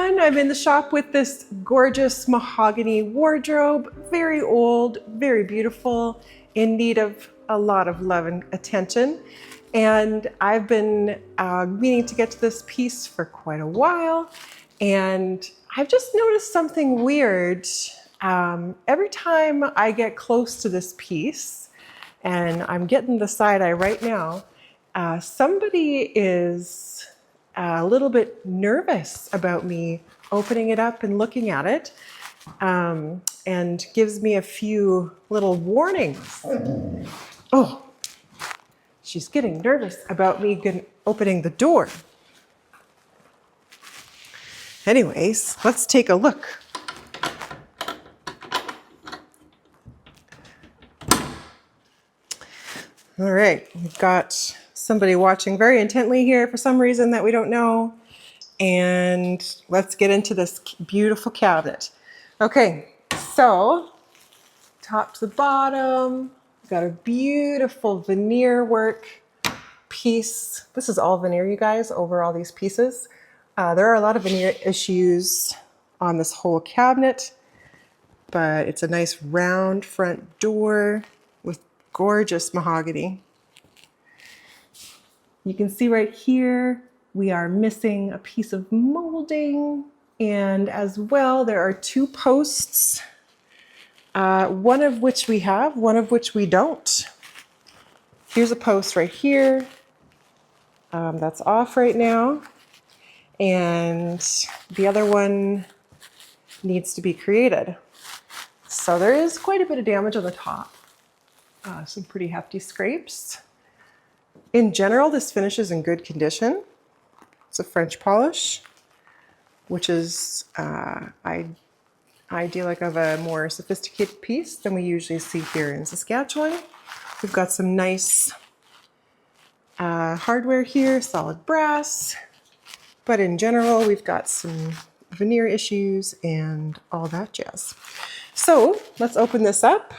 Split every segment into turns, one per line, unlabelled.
everyone. I'm in the shop with this gorgeous mahogany wardrobe. Very old, very beautiful, in need of a lot of love and attention. And I've been meaning to get to this piece for quite a while. And I've just noticed something weird. Every time I get close to this piece, and I'm getting the side eye right now, somebody is a little bit nervous about me opening it up and looking at it, and gives me a few little warnings. Oh, she's getting nervous about me opening the door. Anyways, let's take a look. All right, we've got somebody watching very intently here for some reason that we don't know. And let's get into this beautiful cabinet. Okay, so top to the bottom, we've got a beautiful veneer work piece. This is all veneer, you guys, over all these pieces. There are a lot of veneer issues on this whole cabinet, but it's a nice round front door with gorgeous mahogany. You can see right here, we are missing a piece of molding, and as well, there are two posts, one of which we have, one of which we don't. Here's a post right here. That's off right now. And the other one needs to be created. So there is quite a bit of damage on the top. Some pretty hefty scrapes. In general, this finish is in good condition. It's a French polish, which is idyllic of a more sophisticated piece than we usually see here in Saskatchewan. We've got some nice hardware here, solid brass, but in general, we've got some veneer issues and all that jazz. So let's open this up.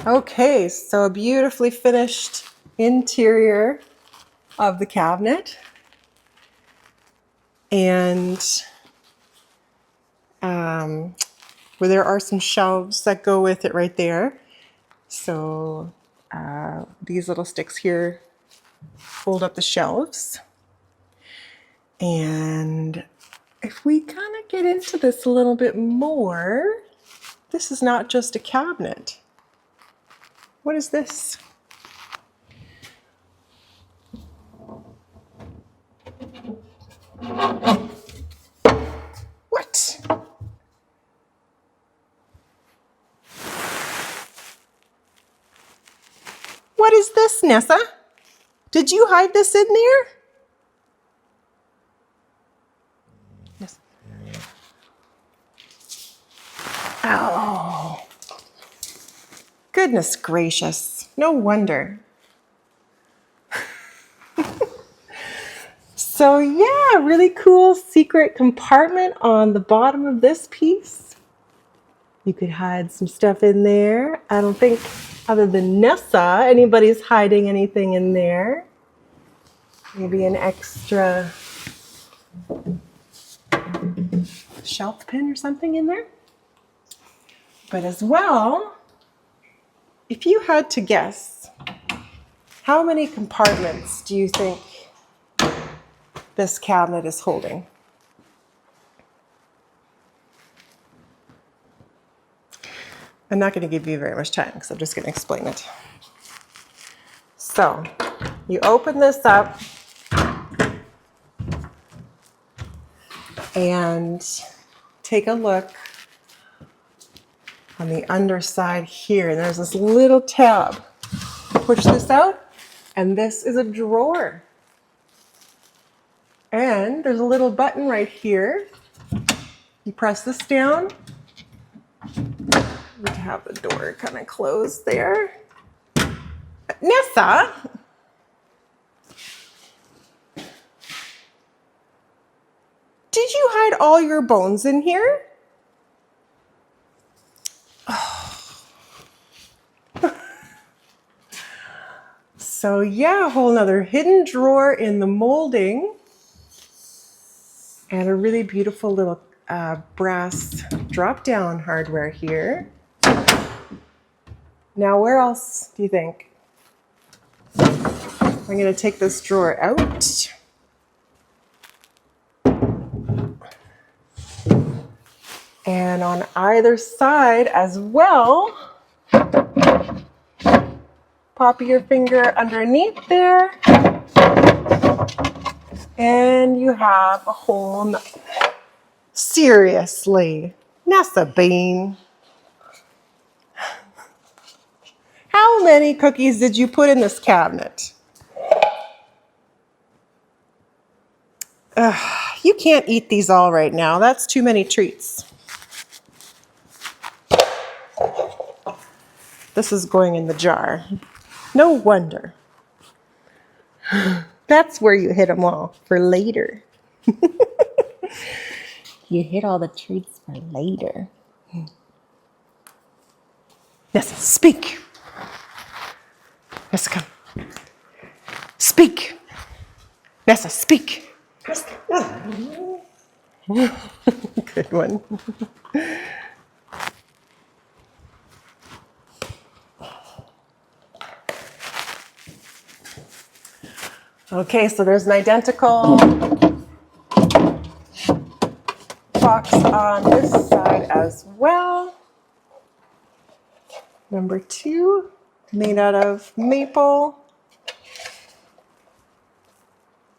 Okay, so a beautifully finished interior of the cabinet. And where there are some shelves that go with it right there. So these little sticks here hold up the shelves. And if we kind of get into this a little bit more, this is not just a cabinet. What is this? What? What is this, Nessa? Did you hide this in there? Yes. Oh. Goodness gracious. No wonder. So yeah, really cool secret compartment on the bottom of this piece. You could hide some stuff in there. I don't think, other than Nessa, anybody's hiding anything in there. Maybe an extra shelf pin or something in there. But as well, if you had to guess, how many compartments do you think this cabinet is holding? I'm not going to give you very much time because I'm just going to explain it. So you open this up and take a look on the underside here. And there's this little tab. Push this out, and this is a drawer. And there's a little button right here. You press this down. We have the door kind of closed there. Nessa! Did you hide all your bones in here? Oh. So yeah, a whole nother hidden drawer in the molding. And a really beautiful little brass drop-down hardware here. Now, where else do you think? I'm going to take this drawer out. And on either side as well, pop your finger underneath there. And you have a whole nut. Seriously, Nessa Bean. How many cookies did you put in this cabinet? You can't eat these all right now. That's too many treats. This is going in the jar. No wonder. That's where you hid them all, for later. You hid all the treats for later. Nessa, speak. Nessa, come. Speak. Nessa, speak. Good one. Okay, so there's an identical box on this side as well. Number 2, made out of maple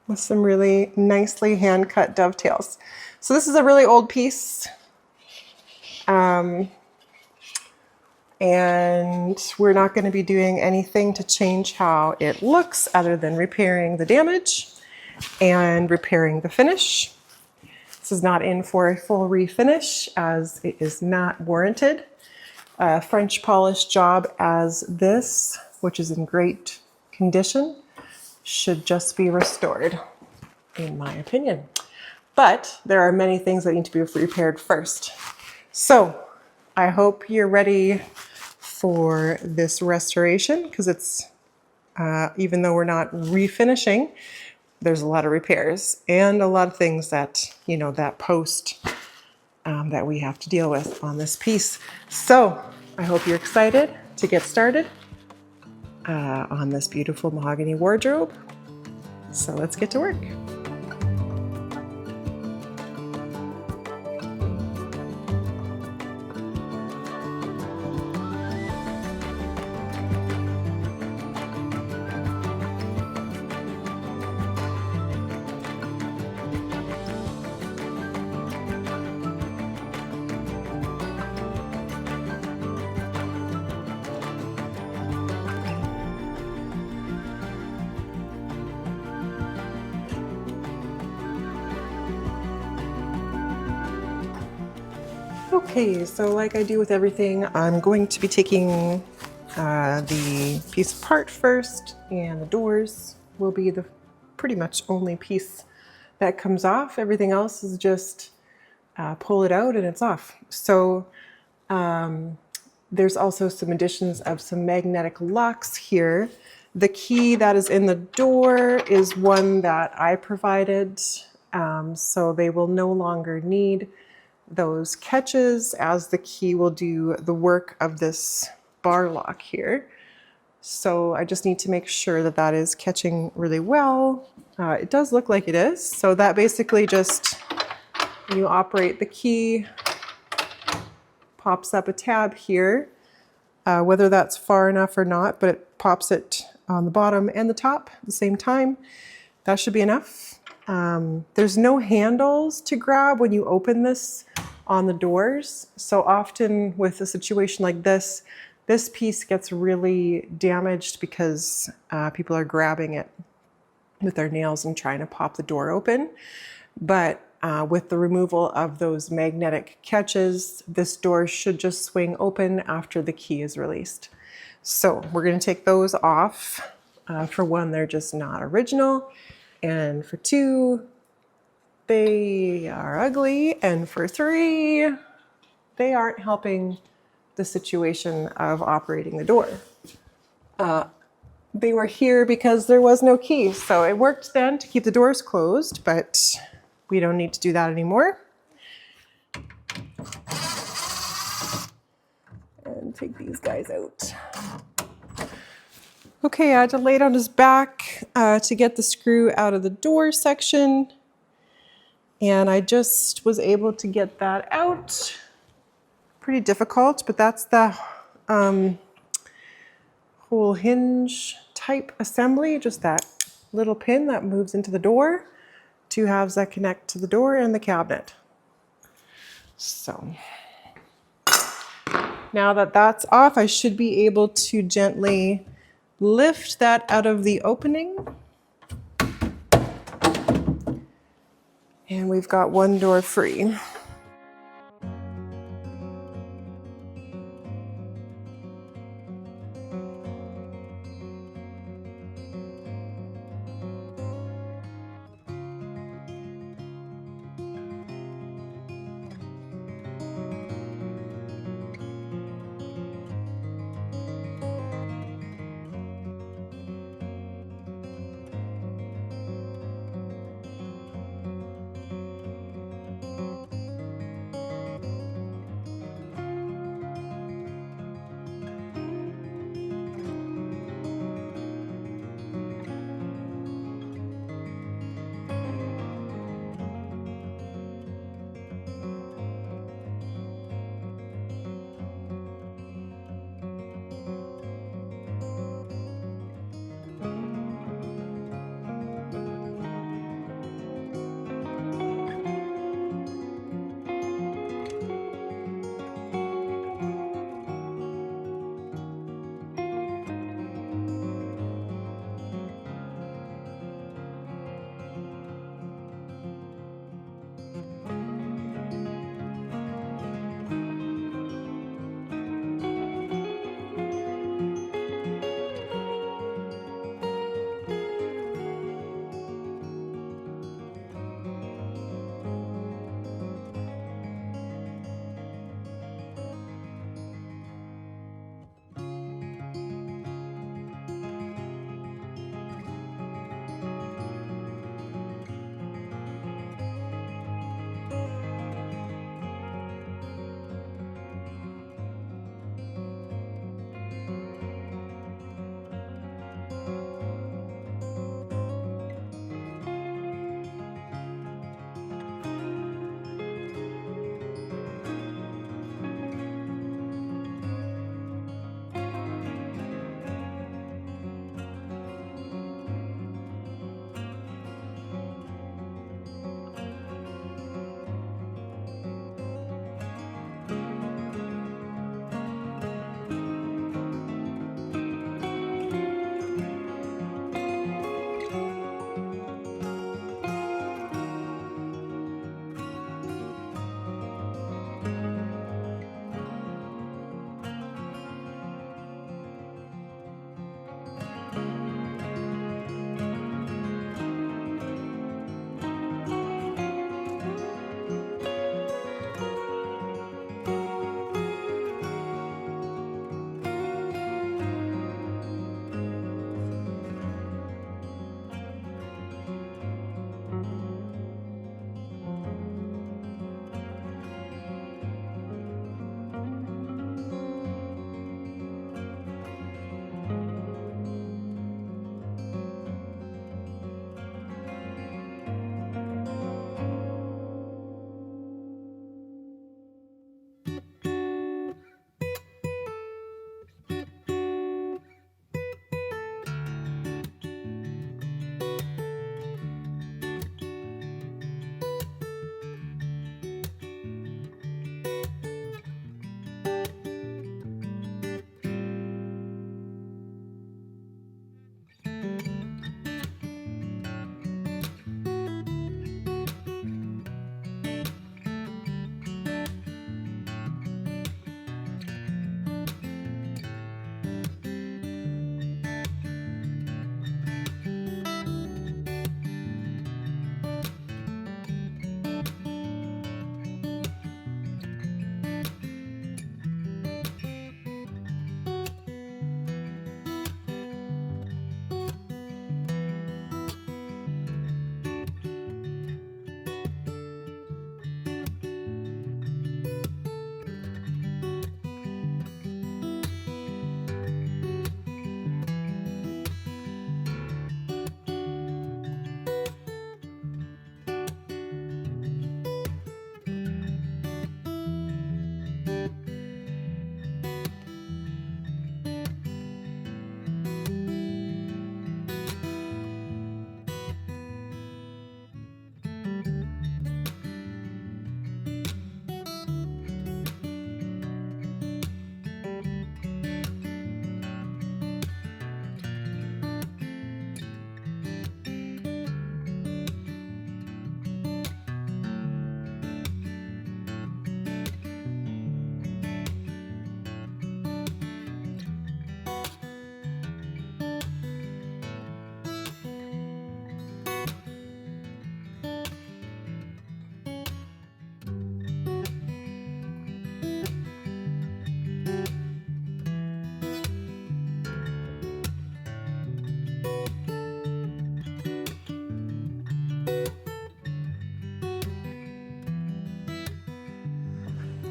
with some really nicely hand-cut dovetails. So this is a really old piece. And we're not going to be doing anything to change how it looks other than repairing the damage and repairing the finish. This is not in for a full refinish as it is not warranted. A French polish job as this, which is in great condition, should just be restored, in my opinion. But there are many things that need to be repaired first. So I hope you're ready for this restoration, because it's, even though we're not refinishing, there's a lot of repairs and a lot of things that, you know, that post that we have to deal with on this piece. So I hope you're excited to get started on this beautiful mahogany wardrobe. So let's get to work. Okay, so like I do with everything, I'm going to be taking the piece apart first, and the doors will be the pretty much only piece that comes off. Everything else is just pull it out and it's off. So there's also some additions of some magnetic locks here. The key that is in the door is one that I provided, so they will no longer need those catches, as the key will do the work of this bar lock here. So I just need to make sure that that is catching really well. It does look like it is. So that basically just, you operate the key, pops up a tab here, whether that's far enough or not, but it pops it on the bottom and the top at the same time. That should be enough. There's no handles to grab when you open this on the doors. So often with a situation like this, this piece gets really damaged because people are grabbing it with their nails and trying to pop the door open. But with the removal of those magnetic catches, this door should just swing open after the key is released. So we're going to take those off. For one, they're just not original. And for two, they are ugly. And for three, they aren't helping the situation of operating the door. They were here because there was no key. So it worked then to keep the doors closed, but we don't need to do that anymore. And take these guys out. Okay, I had to lay it on his back to get the screw out of the door section. And I just was able to get that out. Pretty difficult, but that's the whole hinge type assembly, just that little pin that moves into the door, 2 halves that connect to the door and the cabinet. So now that that's off, I should be able to gently lift that out of the opening. And we've got one door free.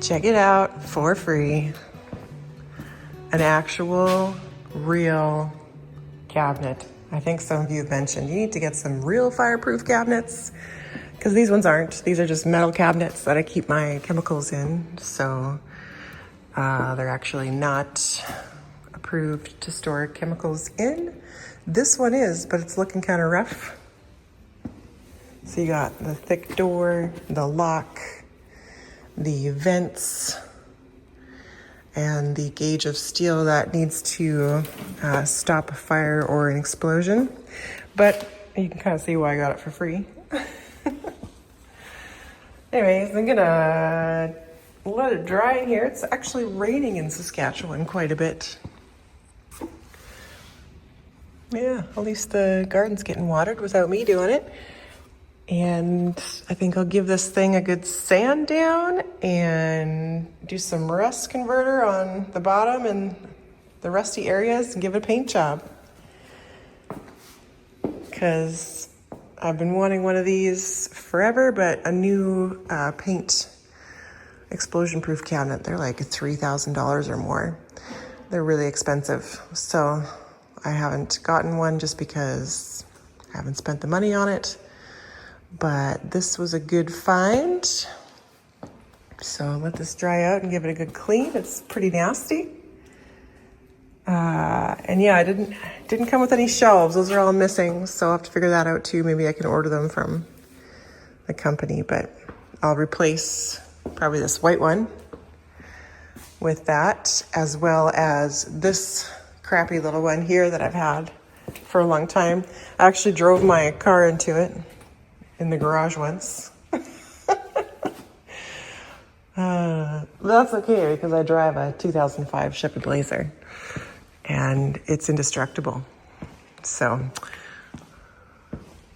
Check it out for free. An actual, real cabinet. I think some of you have mentioned you need to get some real fireproof cabinets because these ones aren't. These are just metal cabinets that I keep my chemicals in. So they're actually not approved to store chemicals in. This one is, but it's looking kind of rough. So you got the thick door, the lock, the vents, and the gauge of steel that needs to stop a fire or an explosion. But you can kind of see why I got it for free. Anyways, I'm gonna let it dry in here. It's actually raining in Saskatchewan quite a bit. Yeah, at least the garden's getting watered without me doing it. And I think I'll give this thing a good sand down and do some rust converter on the bottom and the rusty areas and give it a paint job. Because I've been wanting one of these forever, but a new paint explosion-proof cabinet, they're like $3,000 or more. They're really expensive. So I haven't gotten one just because I haven't spent the money on it. But this was a good find. So let this dry out and give it a good clean. It's pretty nasty. And yeah, I didn't come with any shelves. Those are all missing. So I'll have to figure that out too. Maybe I can order them from the company, but I'll replace probably this white one with that, as well as this crappy little one here that I've had for a long time. I actually drove my car into it in the garage once. That's okay because I drive a 2005 Chevy Blazer and it's indestructible. So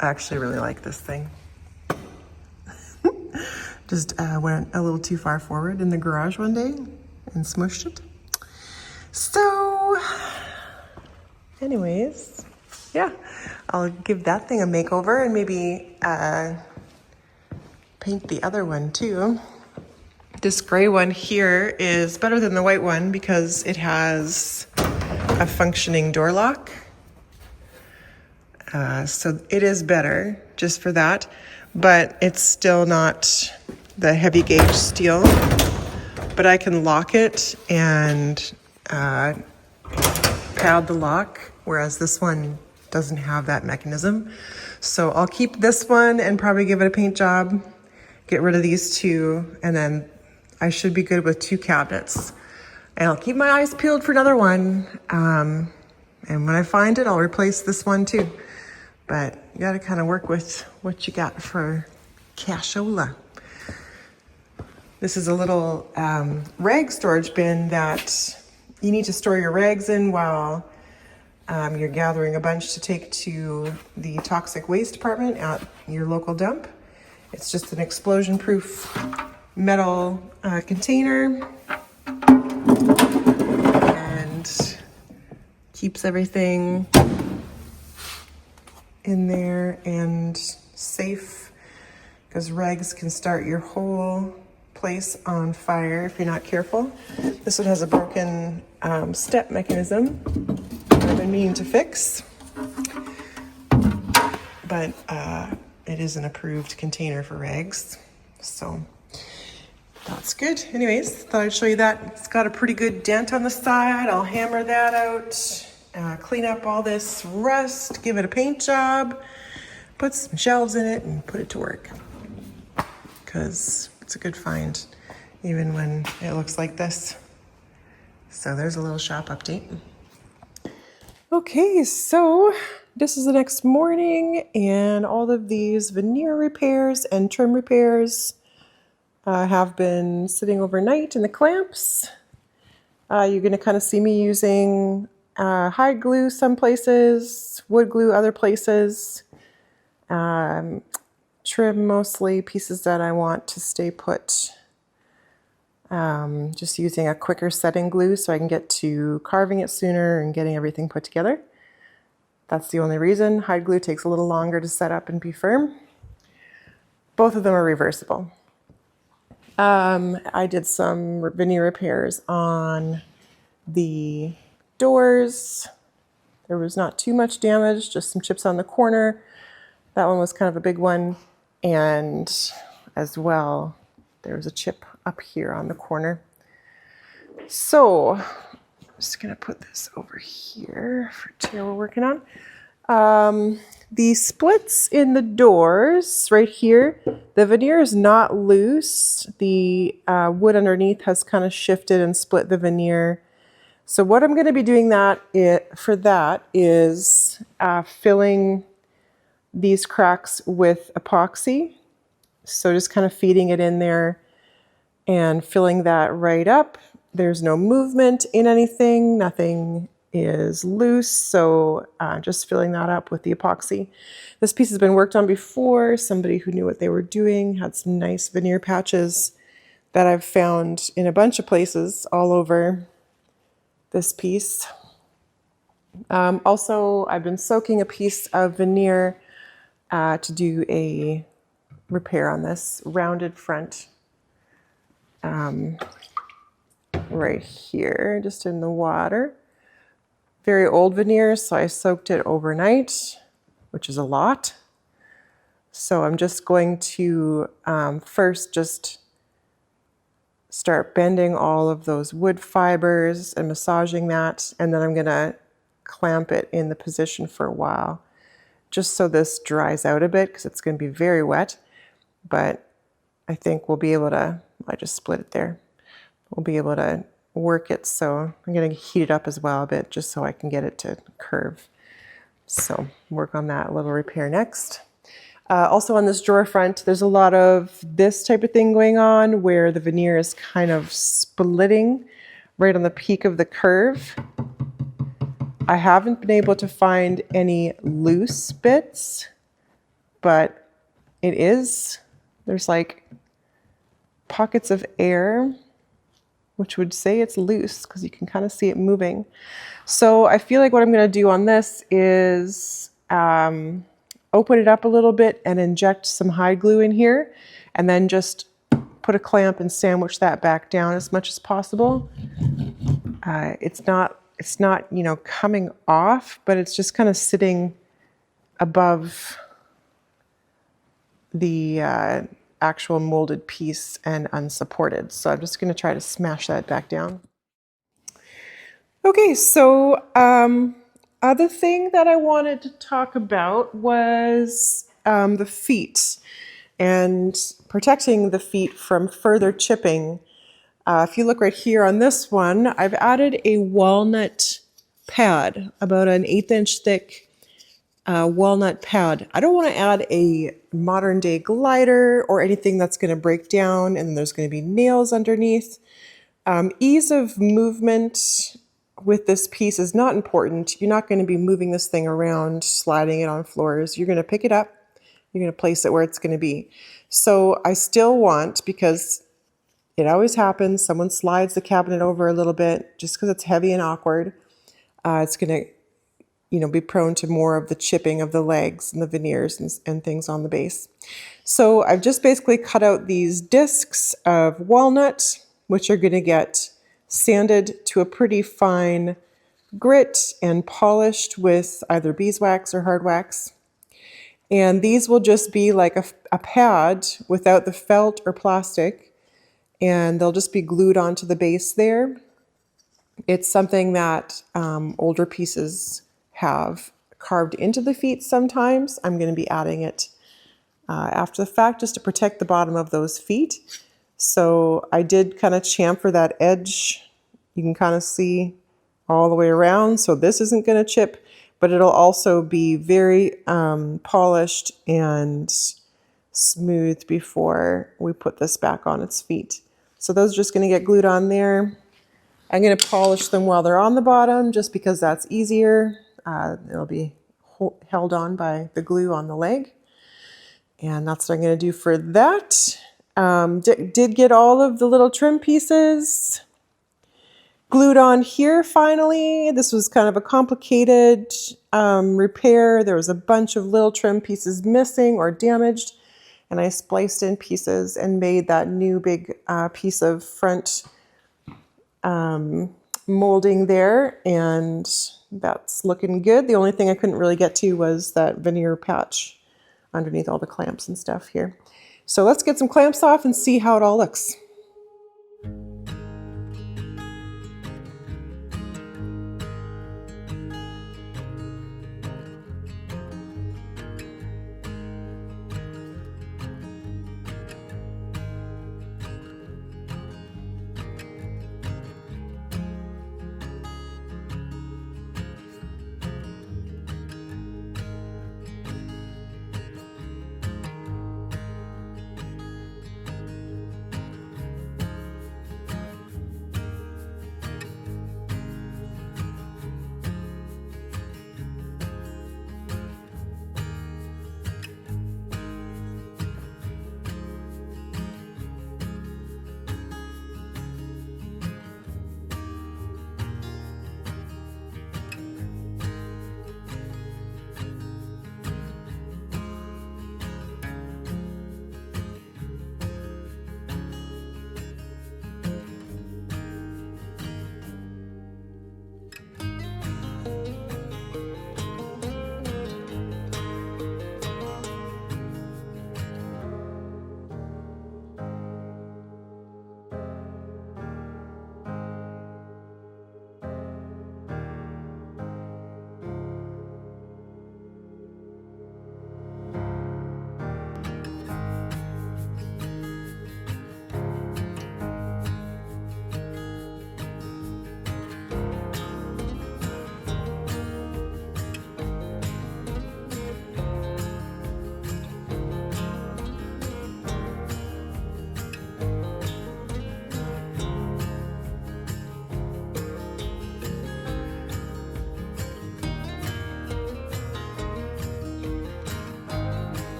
I actually really like this thing. Just went a little too far forward in the garage one day and smushed it. So anyways, yeah, I'll give that thing a makeover and maybe paint the other one too. This gray one here is better than the white one because it has a functioning door lock. So it is better just for that, but it's still not the heavy gauge steel. But I can lock it and pad the lock, whereas this one doesn't have that mechanism. So I'll keep this one and probably give it a paint job, get rid of these two, and then I should be good with 2 cabinets. And I'll keep my eyes peeled for another one. And when I find it, I'll replace this one too. But you gotta kind of work with what you got for cashola. This is a little rag storage bin that you need to store your rags in while you're gathering a bunch to take to the toxic waste department at your local dump. It's just an explosion-proof metal container and keeps everything in there and safe, because rags can start your whole place on fire if you're not careful. This one has a broken step mechanism I've been meaning to fix, but it is an approved container for rags, so that's good. Anyways, thought I'd show you that. It's got a pretty good dent on the side. I'll hammer that out, clean up all this rust, give it a paint job, put some shelves in it, and put it to work, because it's a good find, even when it looks like this. So there's a little shop update. Okay, so this is the next morning, and all of these veneer repairs and trim repairs have been sitting overnight in the clamps. You're going to kind of see me using hide glue some places, wood glue other places, trim mostly pieces that I want to stay put. Just using a quicker setting glue so I can get to carving it sooner and getting everything put together. That's the only reason. Hide glue takes a little longer to set up and be firm. Both of them are reversible. I did some veneer repairs on the doors. There was not too much damage, just some chips on the corner. That one was kind of a big one. And as well, there was a chip up here on the corner. So I'm just gonna put this over here for chair we're working on. The splits in the doors right here, the veneer is not loose. The wood underneath has kind of shifted and split the veneer. So what I'm going to be doing for that is filling these cracks with epoxy. So just kind of feeding it in there and filling that right up. There's no movement in anything, nothing is loose, so just filling that up with the epoxy. This piece has been worked on before. Somebody who knew what they were doing had some nice veneer patches that I've found in a bunch of places all over this piece. Also, I've been soaking a piece of veneer to do a repair on this rounded front right here, just in the water. Very old veneer, so I soaked it overnight, which is a lot. So I'm just going to first just start bending all of those wood fibers and massaging that, and then I'm gonna clamp it in the position for a while, just so this dries out a bit, because it's gonna be very wet, but I think we'll be able to, I just split it there, we'll be able to work it. So I'm going to heat it up as well a bit, just so I can get it to curve. So work on that little repair next. Also on this drawer front, there's a lot of this type of thing going on where the veneer is kind of splitting right on the peak of the curve. I haven't been able to find any loose bits, but there's like pockets of air, which would say it's loose because you can kind of see it moving. So I feel like what I'm going to do on this is open it up a little bit and inject some hide glue in here, and then just put a clamp and sandwich that back down as much as possible. It's not, you know, coming off, but it's just kind of sitting above the actual molded piece and unsupported. So I'm just going to try to smash that back down. Okay, so other thing that I wanted to talk about was the feet and protecting the feet from further chipping. If you look right here on this one, I've added a walnut pad, about an 1/8 inch thick walnut pad. I don't want to add a modern day glider or anything that's going to break down and there's going to be nails underneath. Ease of movement with this piece is not important. You're not going to be moving this thing around, sliding it on floors. You're going to pick it up, you're going to place it where it's going to be. So I still want, because it always happens, someone slides the cabinet over a little bit just because it's heavy and awkward. It's going to, you know, be prone to more of the chipping of the legs and the veneers and things on the base. So I've just basically cut out these discs of walnut, which are going to get sanded to a pretty fine grit and polished with either beeswax or hard wax. And these will just be like a pad without the felt or plastic, and they'll just be glued onto the base there. It's something that older pieces have carved into the feet sometimes. I'm going to be adding it after the fact just to protect the bottom of those feet. So I did kind of chamfer that edge. You can kind of see all the way around. So this isn't going to chip, but it'll also be very polished and smooth before we put this back on its feet. So those are just going to get glued on there. I'm going to polish them while they're on the bottom just because that's easier. It'll be held on by the glue on the leg. And that's what I'm going to do for that. Did get all of the little trim pieces glued on here finally. This was kind of a complicated repair. There was a bunch of little trim pieces missing or damaged. and I spliced in pieces and made that new big piece of front molding there, and that's looking good. The only thing I couldn't really get to was that veneer patch underneath all the clamps and stuff here. So let's get some clamps off and see how it all looks.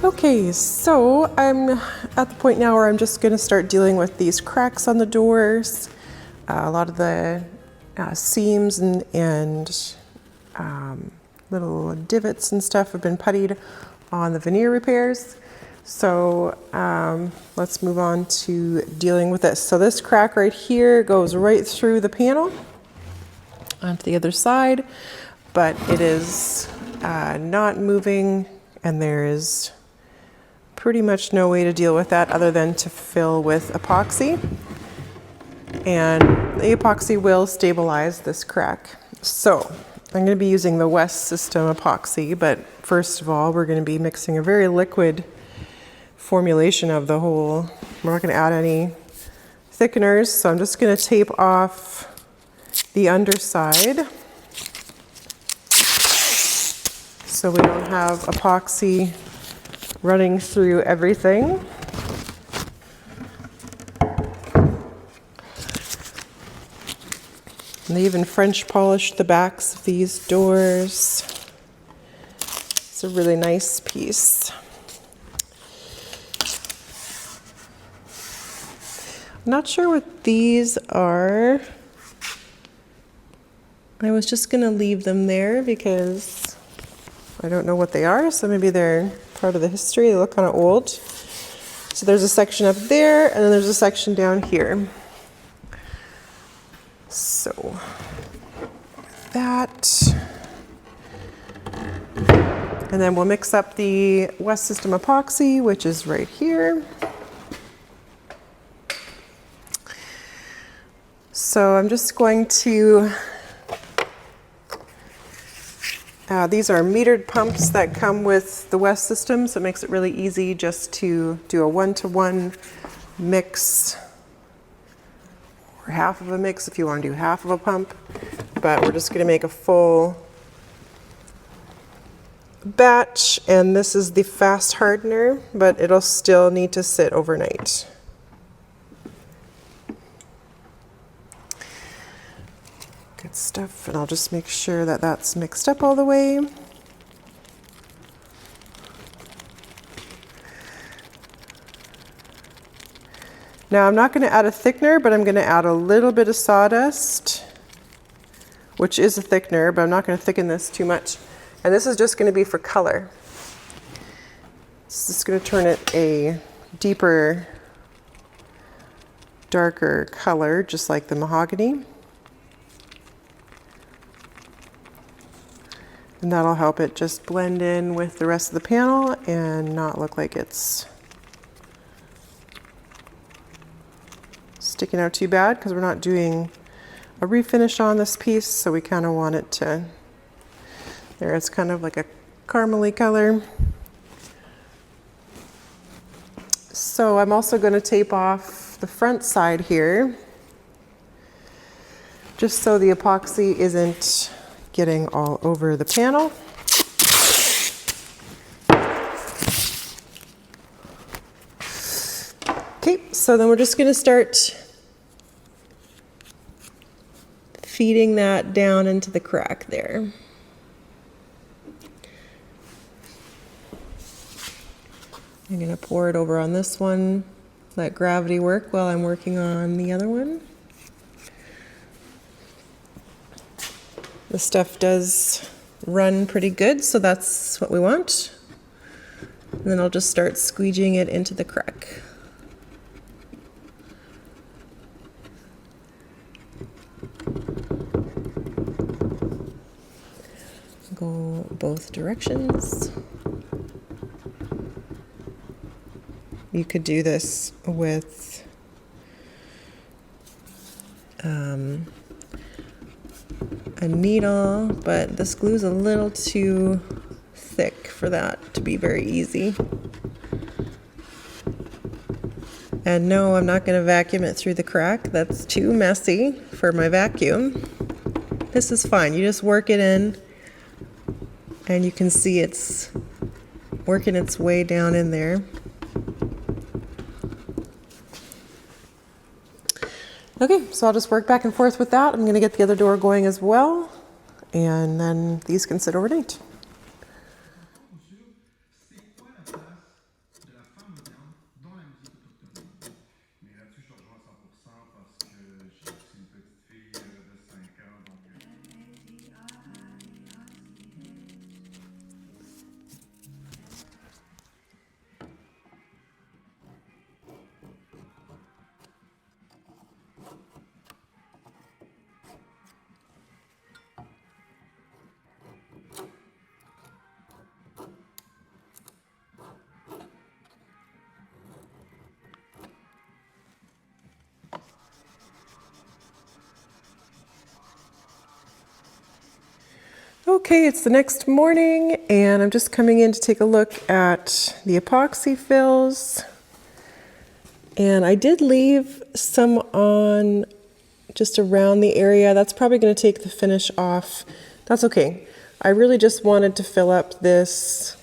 Okay, so I'm at the point now where I'm just going to start dealing with these cracks on the doors. A lot of the seams and little divots and stuff have been puttied on the veneer repairs. So let's move on to dealing with this. So this crack right here goes right through the panel onto the other side, but it is not moving, and there is pretty much no way to deal with that other than to fill with epoxy. And the epoxy will stabilize this crack. So I'm going to be using the West System epoxy, but first of all, we're going to be mixing a very liquid formulation of the whole. We're not going to add any thickeners, so I'm just going to tape off the underside so we don't have epoxy running through everything. And they even French polished the backs of these doors. It's a really nice piece. I'm not sure what these are. I was just going to leave them there because I don't know what they are, so maybe they're part of the history. They look kind of old. So there's a section up there, and then there's a section down here. So that, and then we'll mix up the West System epoxy, which is right here. So I'm just going to, these are metered pumps that come with the West System, so it makes it really easy just to do a one-to-one mix, or half of a mix if you want to do half of a pump. But we're just going to make a full batch, and this is the fast hardener, but it'll still need to sit overnight. Good stuff, and I'll just make sure that that's mixed up all the way. Now I'm not going to add a thickener, but I'm going to add a little bit of sawdust, which is a thickener, but I'm not going to thicken this too much. And this is just going to be for color. This is going to turn it a deeper, darker color, just like the mahogany. And that'll help it just blend in with the rest of the panel and not look like it's sticking out too bad, because we're not doing a refinish on this piece, so we kind of want it to, there, it's kind of like a caramely color. So I'm also going to tape off the front side here, just so the epoxy isn't getting all over the panel. Okay, so then we're just going to start feeding that down into the crack there. I'm going to pour it over on this one, let gravity work while I'm working on the other one. The stuff does run pretty good, so that's what we want. And then I'll just start squeegeeing it into the crack. Go both directions. You could do this with a needle, but this glue's a little too thick for that to be very easy. And no, I'm not going to vacuum it through the crack. That's too messy for my vacuum. This is fine. You just work it in, and you can see it's working its way down in there. Okay, so I'll just work back and forth with that. I'm going to get the other door going as well, and then these can sit overnight. Okay, it's the next morning, and I'm just coming in to take a look at the epoxy fills. And I did leave some on just around the area. That's probably going to take the finish off. That's okay. I really just wanted to fill up this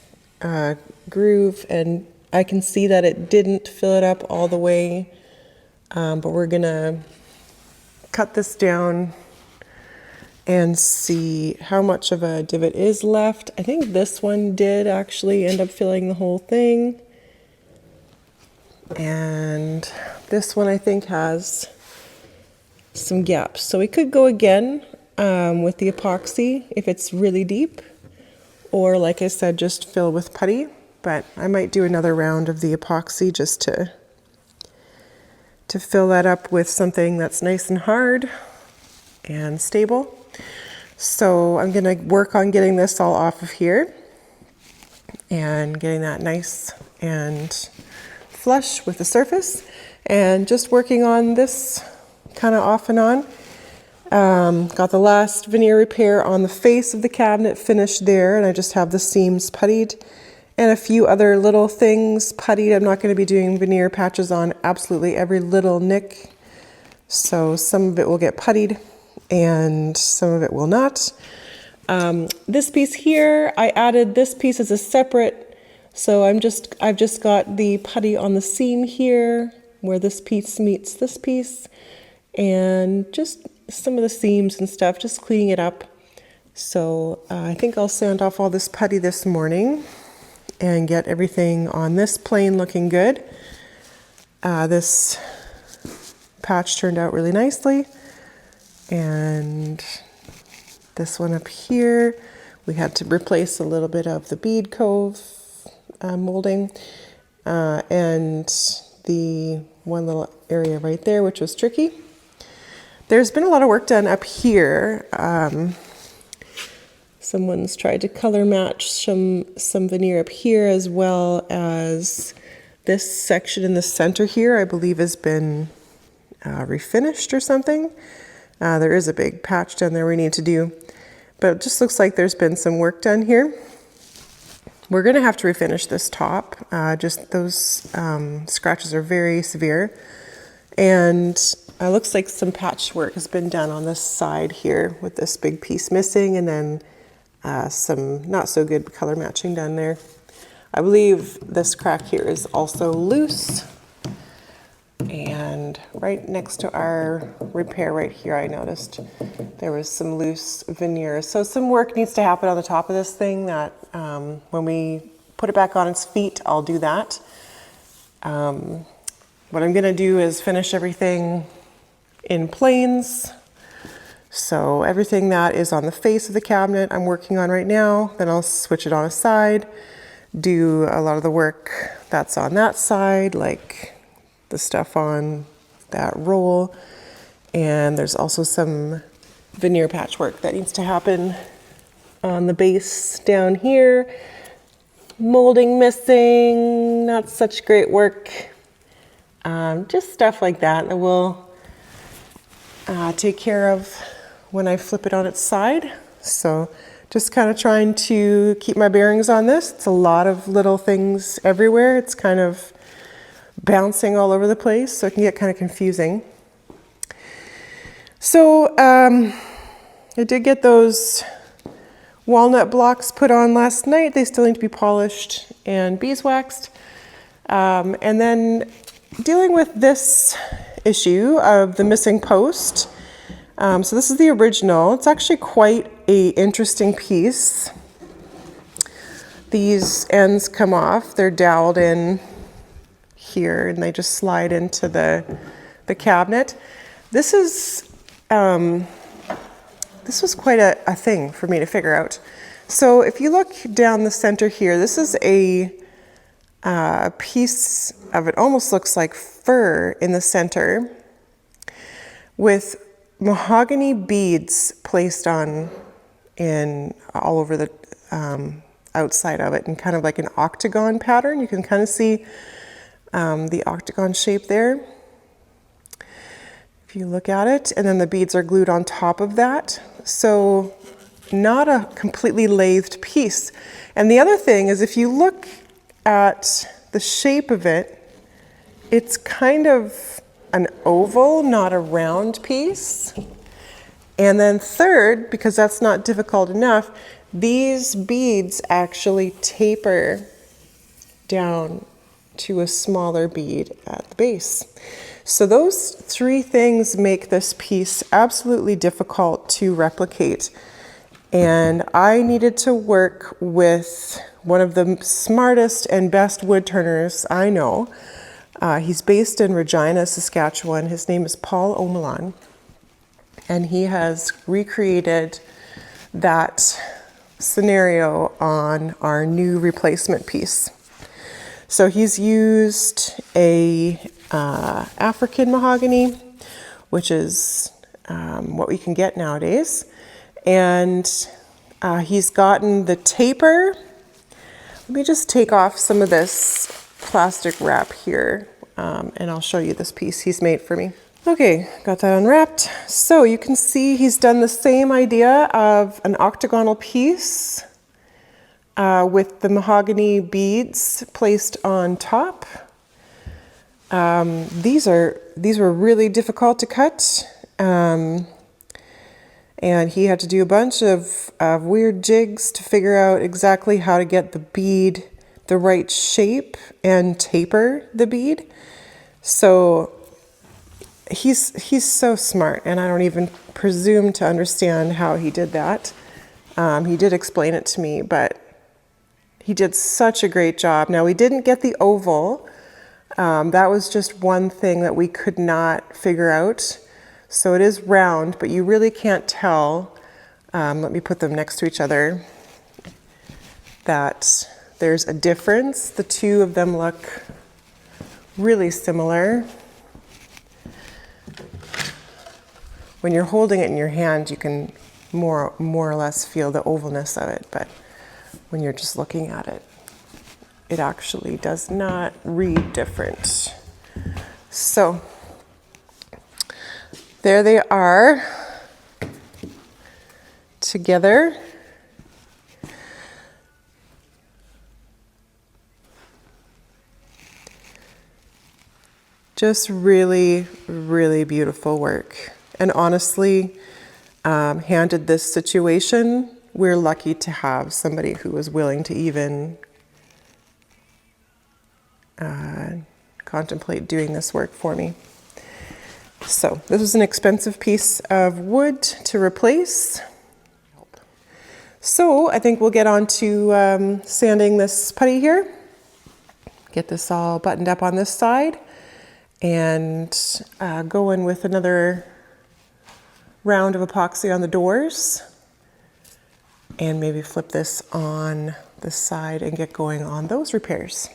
groove, and I can see that it didn't fill it up all the way, but we're going to cut this down and see how much of a divot is left. I think this one did actually end up filling the whole thing. And this one I think has some gaps. So we could go again with the epoxy if it's really deep, or like I said, just fill with putty. But I might do another round of the epoxy just to fill that up with something that's nice and hard and stable. So I'm going to work on getting this all off of here and getting that nice and flush with the surface, and just working on this kind of off and on. Got the last veneer repair on the face of the cabinet finished there, and I just have the seams puttied and a few other little things puttied. I'm not going to be doing veneer patches on absolutely every little nick, so some of it will get puttied and some of it will not. This piece here, I added this piece as a separate, so I've just got the putty on the seam here where this piece meets this piece, and just some of the seams and stuff, just cleaning it up. So I think I'll sand off all this putty this morning and get everything on this plane looking good. This patch turned out really nicely. And this one up here, we had to replace a little bit of the bead cove molding, and the one little area right there, which was tricky. There's been a lot of work done up here. Someone's tried to color match some veneer up here, as well as this section in the center here, I believe has been refinished or something. There is a big patch down there we need to do, but it just looks like there's been some work done here. We're gonna have to refinish this top. Just those scratches are very severe. And it looks like some patchwork has been done on this side here with this big piece missing, and then some not so good color matching done there. I believe this crack here is also loose. And right next to our repair right here, I noticed there was some loose veneer. So some work needs to happen on the top of this thing that when we put it back on its feet, I'll do that. What I'm gonna do is finish everything in planes. So everything that is on the face of the cabinet I'm working on right now, then I'll switch it on a side, do a lot of the work that's on that side, like the stuff on that roll. And there's also some veneer patchwork that needs to happen on the base down here. Molding missing, not such great work. Just stuff like that we'll take care of when I flip it on its side. So just kind of trying to keep my bearings on this. It's a lot of little things everywhere. It's kind of bouncing all over the place, so it can get kind of confusing. So I did get those walnut blocks put on last night. They still need to be polished and beeswaxed. And then dealing with this issue of the missing post. So this is the original. It's actually quite an interesting piece. These ends come off. They're doweled in here and they just slide into the cabinet. This was quite a thing for me to figure out. So if you look down the center here, this is a piece of, it almost looks like fur in the center, with mahogany beads placed on in all over the outside of it, and kind of like an octagon pattern. You can kind of see the octagon shape there if you look at it, and then the beads are glued on top of that. So not a completely lathed piece. And the other thing is, if you look at the shape of it, it's kind of an oval, not a round piece. And then third, because that's not difficult enough, these beads actually taper down to a smaller bead at the base. So those three things make this piece absolutely difficult to replicate. And I needed to work with one of the smartest and best wood turners I know. He's based in Regina, Saskatchewan. His name is Paul Omelan. And he has recreated that scenario on our new replacement piece. So he's used a African mahogany, which is what we can get nowadays. And he's gotten the taper. Let me just take off some of this plastic wrap here, and I'll show you this piece he's made for me. Okay, got that unwrapped. So you can see he's done the same idea of an octagonal piece with the mahogany beads placed on top. These were really difficult to cut. And he had to do a bunch of weird jigs to figure out exactly how to get the bead the right shape and taper the bead. So he's so smart, and I don't even presume to understand how he did that. He did explain it to me, but he did such a great job. Now, we didn't get the oval. That was just one thing that we could not figure out. So it is round, but you really can't tell. Let me put them next to each other. That there's a difference. The two of them look really similar. When you're holding it in your hand, you can more or less feel the ovalness of it, but when you're just looking at it, it actually does not read different. So there they are together. Just really, really beautiful work. And honestly, handed this situation, we're lucky to have somebody who was willing to even contemplate doing this work for me. So this was an expensive piece of wood to replace. So I think we'll get on to sanding this putty here. Get this all buttoned up on this side and go in with another round of epoxy on the doors, and maybe flip this on the side and get going on those repairs.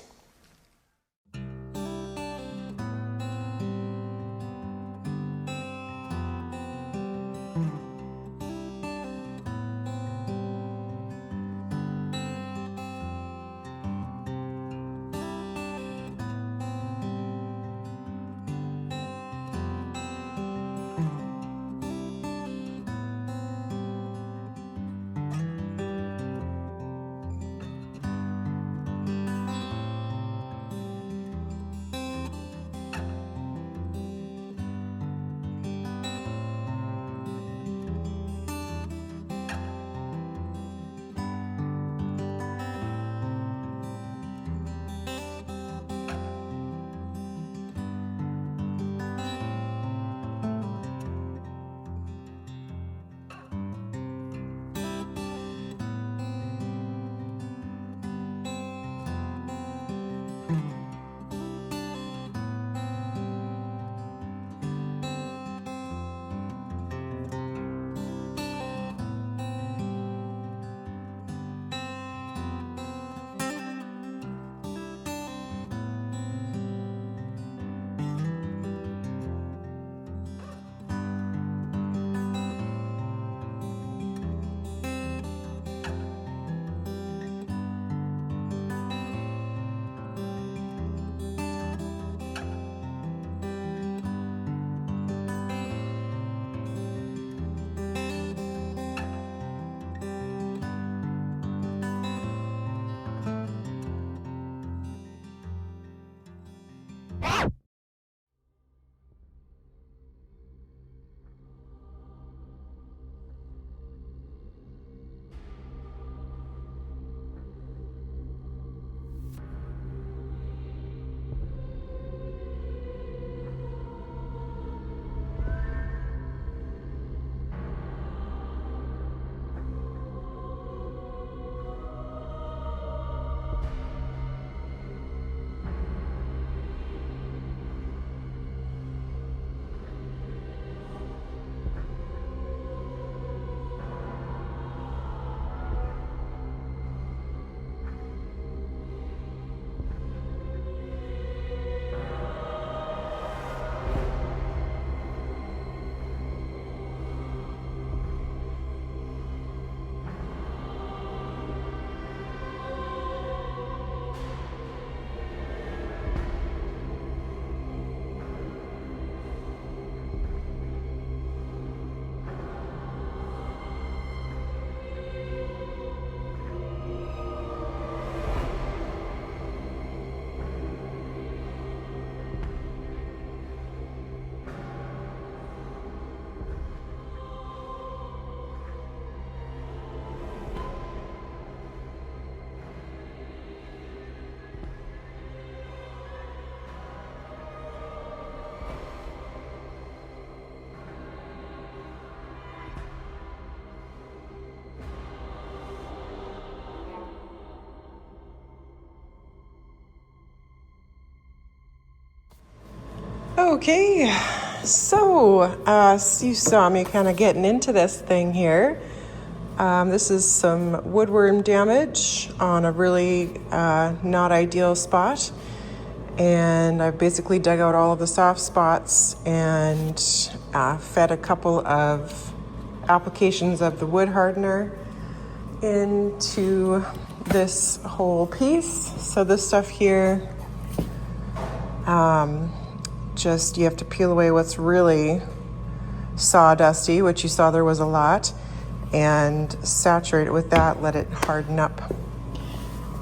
Okay, so you saw me kind of getting into this thing here. This is some woodworm damage on a really not ideal spot. And I've basically dug out all of the soft spots and fed a couple of applications of the wood hardener into this whole piece. So this stuff here, just you have to peel away what's really sawdusty, which you saw there was a lot, and saturate it with that, let it harden up.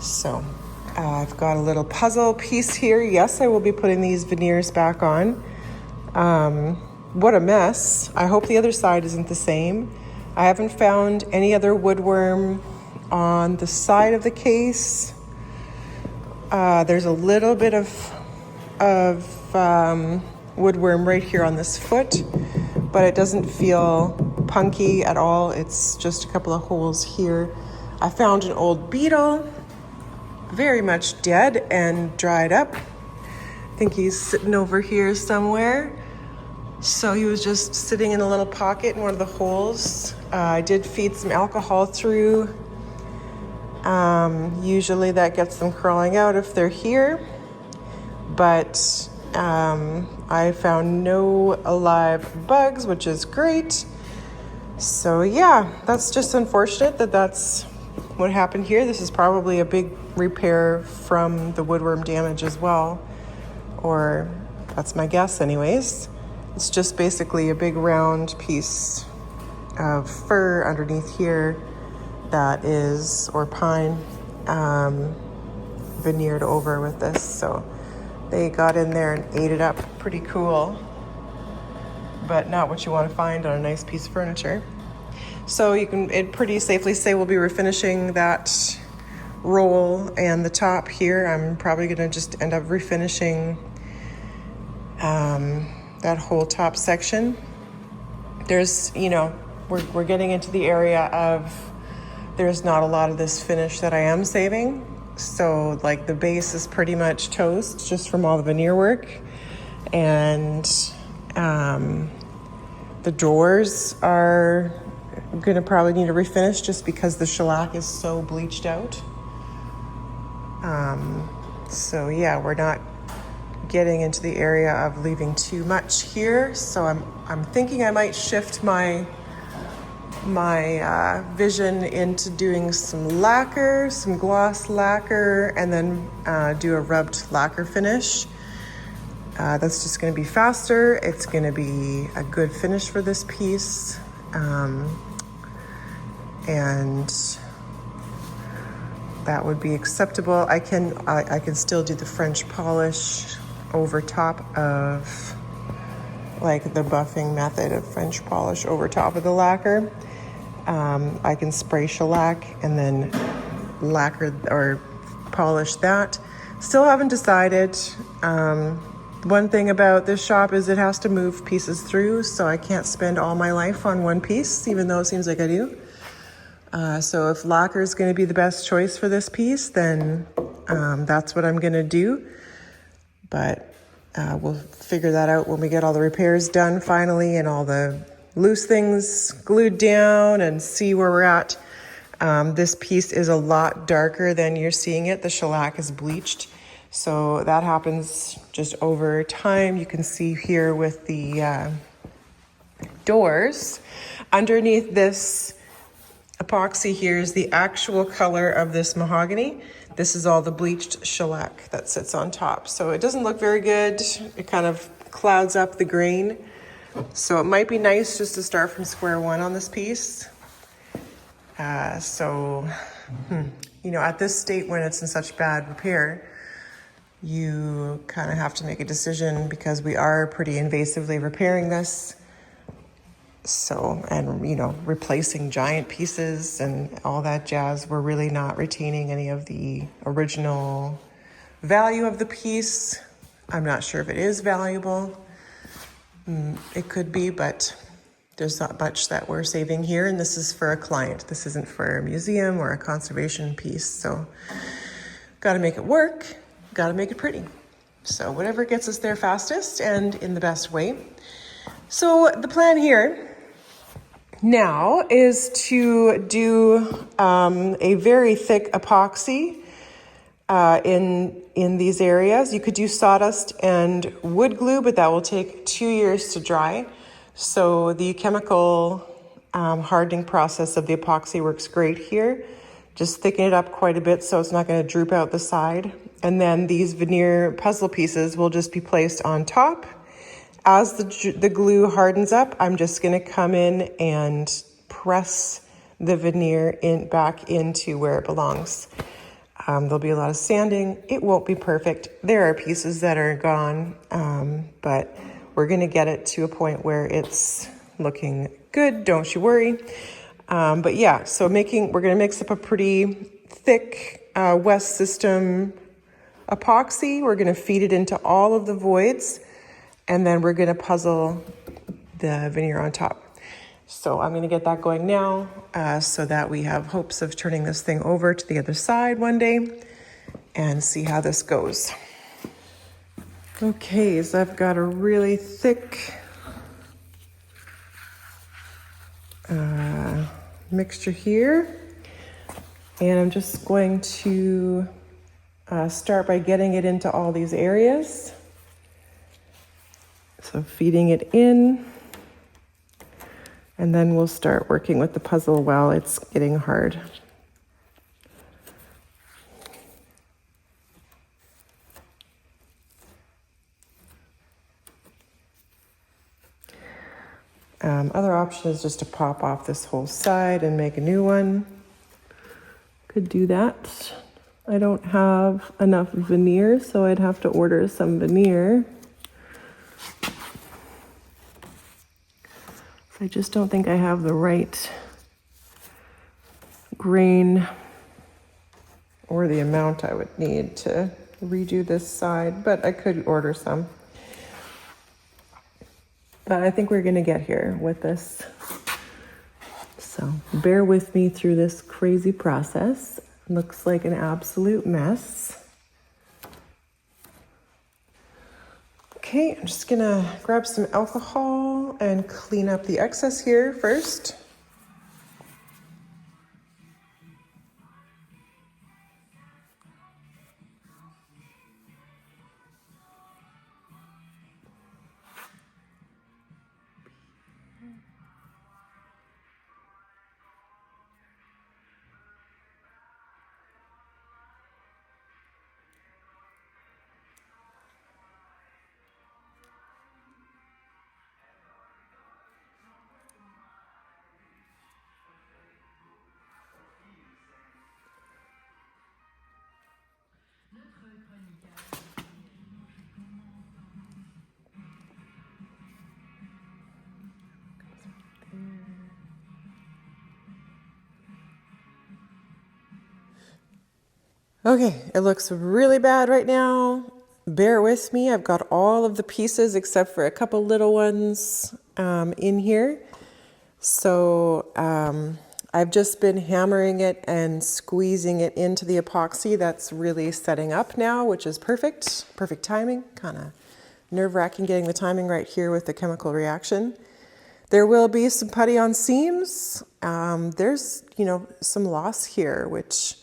So I've got a little puzzle piece here. Yes, I will be putting these veneers back on. What a mess. I hope the other side isn't the same. I haven't found any other woodworm on the side of the case. There's a little bit of woodworm right here on this foot, but it doesn't feel punky at all. It's just a couple of holes here. I found an old beetle, very much dead and dried up. I think he's sitting over here somewhere. So he was just sitting in a little pocket in one of the holes. I did feed some alcohol through. Usually that gets them crawling out if they're here. But I found no alive bugs, which is great. So yeah, that's just unfortunate that that's what happened here. This is probably a big repair from the woodworm damage as well, or that's my guess anyways. It's just basically a big round piece of fir underneath here that is, or pine, veneered over with this. So they got in there and ate it up. Pretty cool, but not what you want to find on a nice piece of furniture. So you can pretty safely say we'll be refinishing that roll and the top here. I'm probably going to just end up refinishing that whole top section. There's, we're getting into the area of there's not a lot of this finish that I am saving. So like the base is pretty much toast just from all the veneer work. And the doors are going to probably need a refinish just because the shellac is so bleached out. So yeah, we're not getting into the area of leaving too much here. So I'm thinking I might shift my vision into doing some lacquer, some gloss lacquer, and then do a rubbed lacquer finish. That's just going to be faster. It's going to be a good finish for this piece. And that would be acceptable. I can still do the French polish over top of, like the buffing method of French polish over top of the lacquer. I can spray shellac and then lacquer or polish that. Still haven't decided. One thing about this shop is it has to move pieces through, so I can't spend all my life on one piece, even though it seems like I do. So if lacquer is going to be the best choice for this piece, then that's what I'm going to do. But we'll figure that out when we get all the repairs done finally and all the loose things glued down and see where we're at. This piece is a lot darker than you're seeing it. The shellac is bleached. So that happens just over time. You can see here with the doors. Underneath this epoxy here is the actual color of this mahogany. This is all the bleached shellac that sits on top. So it doesn't look very good. It kind of clouds up the grain. So it might be nice just to start from square one on this piece. At this state when it's in such bad repair, you kind of have to make a decision because we are pretty invasively repairing this. So, and replacing giant pieces and all that jazz. We're really not retaining any of the original value of the piece. I'm not sure if it is valuable. It could be, but there's not much that we're saving here. And this is for a client. This isn't for a museum or a conservation piece. So got to make it work. Got to make it pretty. So whatever gets us there fastest and in the best way. So the plan here now is to do a very thick epoxy in these areas. You could do sawdust and wood glue, but that will take 2 years to dry. So the chemical hardening process of the epoxy works great here. Just thicken it up quite a bit so it's not going to droop out the side. And then these veneer puzzle pieces will just be placed on top. As the glue hardens up, I'm just going to come in and press the veneer back into where it belongs. There'll be a lot of sanding. It won't be perfect. There are pieces that are gone, but we're going to get it to a point where it's looking good. Don't you worry. But yeah, so we're going to mix up a pretty thick West System epoxy. We're going to feed it into all of the voids, and then we're going to puzzle the veneer on top. So I'm going to get that going now so that we have hopes of turning this thing over to the other side one day and see how this goes. Okay, so I've got a really thick mixture here, and I'm just going to start by getting it into all these areas. So feeding it in, and then we'll start working with the puzzle while it's getting hard. Other option is just to pop off this whole side and make a new one. Could do that. I don't have enough veneer, so I'd have to order some veneer. I just don't think I have the right grain or the amount I would need to redo this side, but I could order some. But I think we're gonna get here with this. So bear with me through this crazy process. Looks like an absolute mess. Okay, I'm just gonna grab some alcohol and clean up the excess here first. Okay, it looks really bad right now. Bear with me. I've got all of the pieces except for a couple little ones in here. So I've just been hammering it and squeezing it into the epoxy. That's really setting up now, which is perfect. Perfect timing. Kind of nerve-wracking getting the timing right here with the chemical reaction. There will be some putty on seams. There's, some loss here, which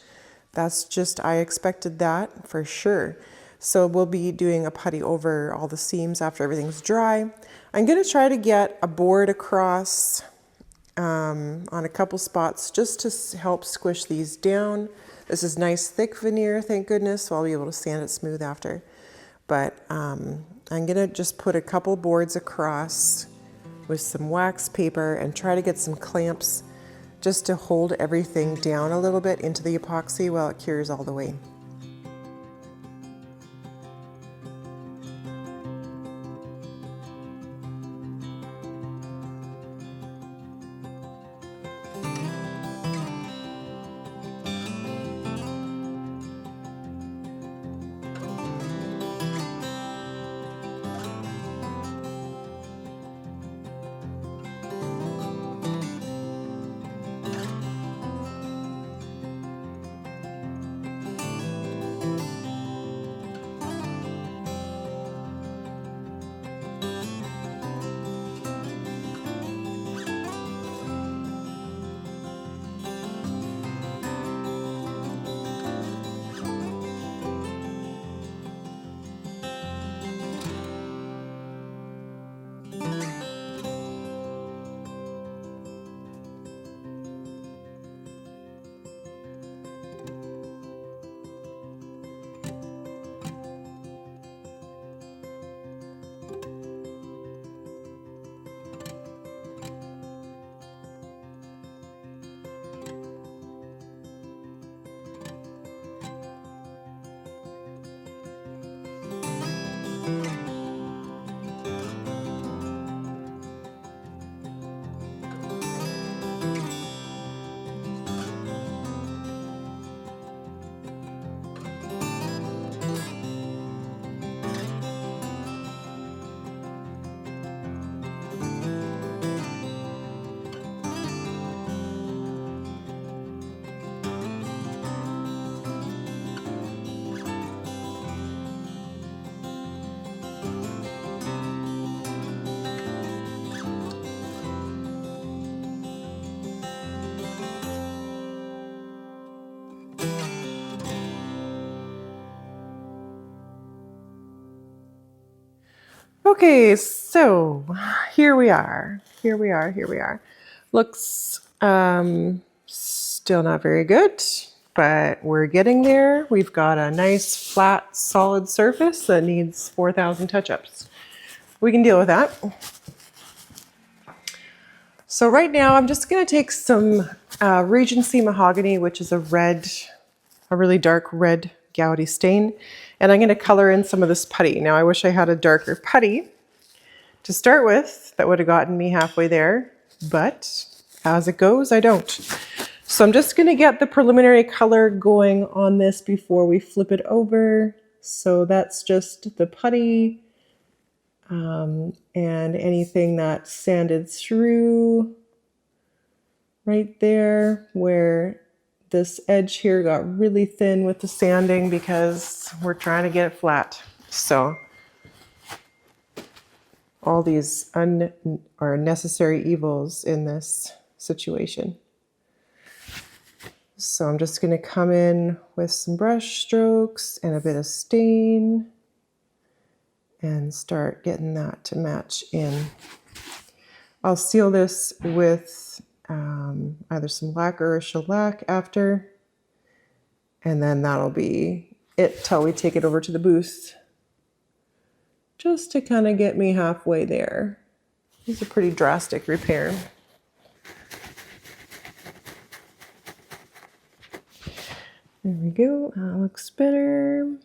that's just, I expected that for sure. So we'll be doing a putty over all the seams after everything's dry. I'm gonna try to get a board across on a couple spots just to help squish these down. This is nice thick veneer, thank goodness, so I'll be able to sand it smooth after. But I'm gonna just put a couple boards across with some wax paper and try to get some clamps just to hold everything down a little bit into the epoxy while it cures all the way. Okay, so here we are. Looks still not very good, but we're getting there. We've got a nice flat solid surface that needs 4,000 touch-ups. We can deal with that. So right now I'm just going to take some Regency mahogany, which is a really dark red gouty stain, and I'm going to color in some of this putty. Now I wish I had a darker putty to start with that would have gotten me halfway there, but as it goes, I don't. So I'm just going to get the preliminary color going on this before we flip it over. So that's just the putty and anything that sanded through right there where this edge here got really thin with the sanding because we're trying to get it flat. So all these are necessary evils in this situation. So I'm just going to come in with some brush strokes and a bit of stain and start getting that to match in. I'll seal this with either some lacquer or shellac after, and then that'll be it till we take it over to the booth, just to kind of get me halfway there. It's a pretty drastic repair. There we go, that looks better.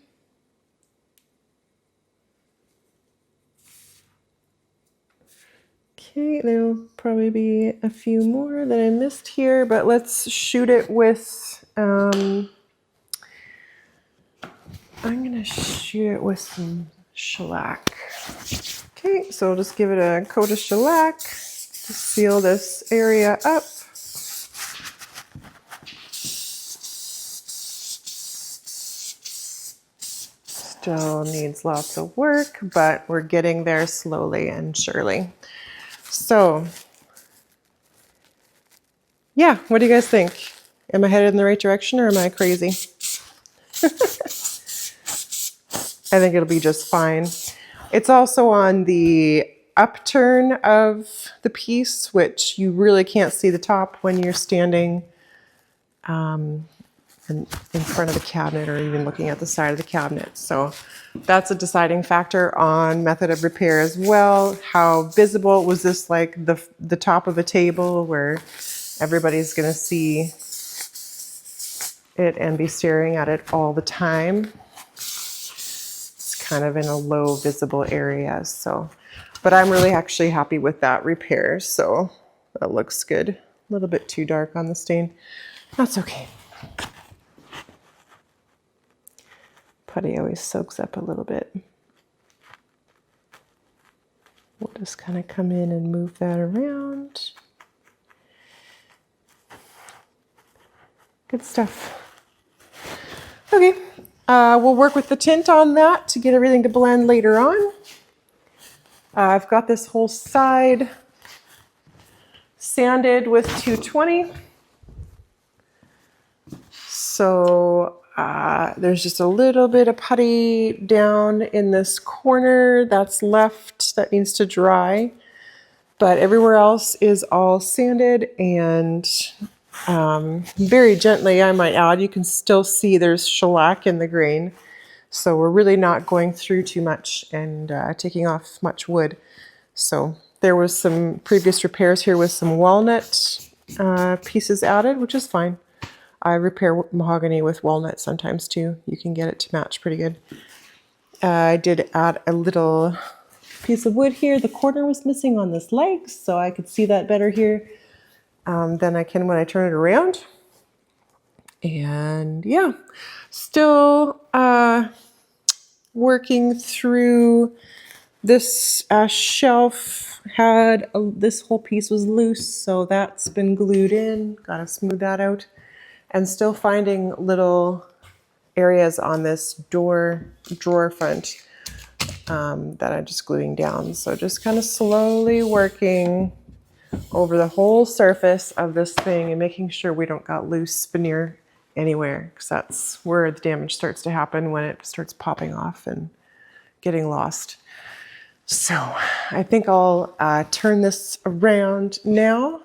Okay, there'll probably be a few more that I missed here, but let's shoot it with, I'm gonna shoot it with some shellac. Okay, so I'll just give it a coat of shellac to seal this area up. Still needs lots of work, but we're getting there slowly and surely. So, yeah, what do you guys think? Am I headed in the right direction or am I crazy? I think it'll be just fine. It's also on the upturn of the piece, which you really can't see the top when you're standing in front of the cabinet or even looking at the side of the cabinet. So that's a deciding factor on method of repair as well. How visible was this, like the top of a table where everybody's going to see it and be staring at it all the time? It's kind of in a low visible area. So, but I'm really actually happy with that repair. So that looks good. A little bit too dark on the stain. That's okay. Putty always soaks up a little bit. We'll just kind of come in and move that around. Good stuff. Okay, we'll work with the tint on that to get everything to blend later on. I've got this whole side sanded with 220. So there's just a little bit of putty down in this corner that's left that needs to dry, but everywhere else is all sanded and very gently, I might add. You can still see there's shellac in the grain, so we're really not going through too much and taking off much wood. So there was some previous repairs here with some walnut pieces added, which is fine. I repair mahogany with walnut sometimes too. You can get it to match pretty good. I did add a little piece of wood here. The corner was missing on this leg, so I could see that better here than I can when I turn it around. And yeah, still working through this shelf. This whole piece was loose, so that's been glued in. Gotta smooth that out. And still finding little areas on this drawer front that I'm just gluing down. So just kind of slowly working over the whole surface of this thing and making sure we don't got loose veneer anywhere, because that's where the damage starts to happen, when it starts popping off and getting lost. So I think I'll turn this around now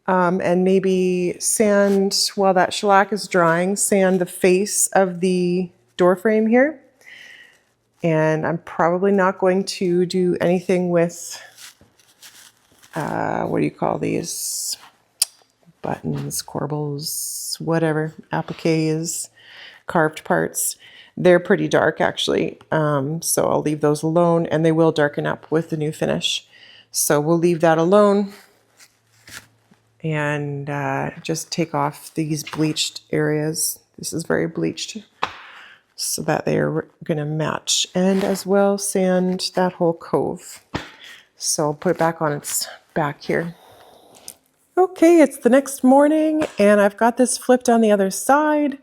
and maybe sand, while that shellac is drying, sand the face of the door frame here. And I'm probably not going to do anything with, what do you call these? Buttons, corbels, whatever, appliques, carved parts. They're pretty dark actually, so I'll leave those alone, and they will darken up with the new finish. So we'll leave that alone and just take off these bleached areas. This is very bleached, so that they are going to match, and as well sand that whole cove. So I'll put it back on its back here. Okay, it's the next morning and I've got this flipped on the other side.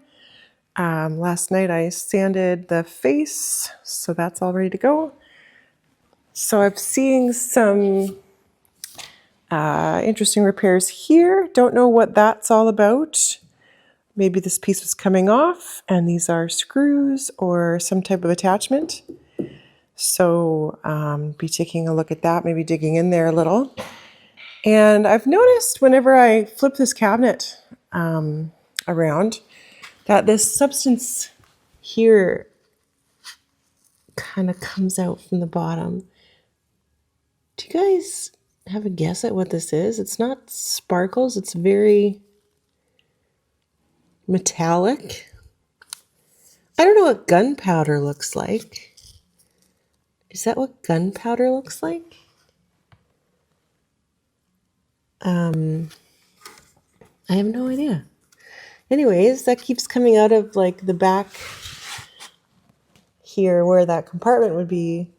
Last night I sanded the face, so that's all ready to go. So I'm seeing some interesting repairs here. Don't know what that's all about. Maybe this piece was coming off and these are screws or some type of attachment. So be taking a look at that, maybe digging in there a little. And I've noticed whenever I flip this cabinet around that this substance here kind of comes out from the bottom. Do you guys have a guess at what this is? It's not sparkles, it's very metallic. I don't know what gunpowder looks like. Is that what gunpowder looks like? I have no idea. Anyways, that keeps coming out of like the back here where that compartment would be.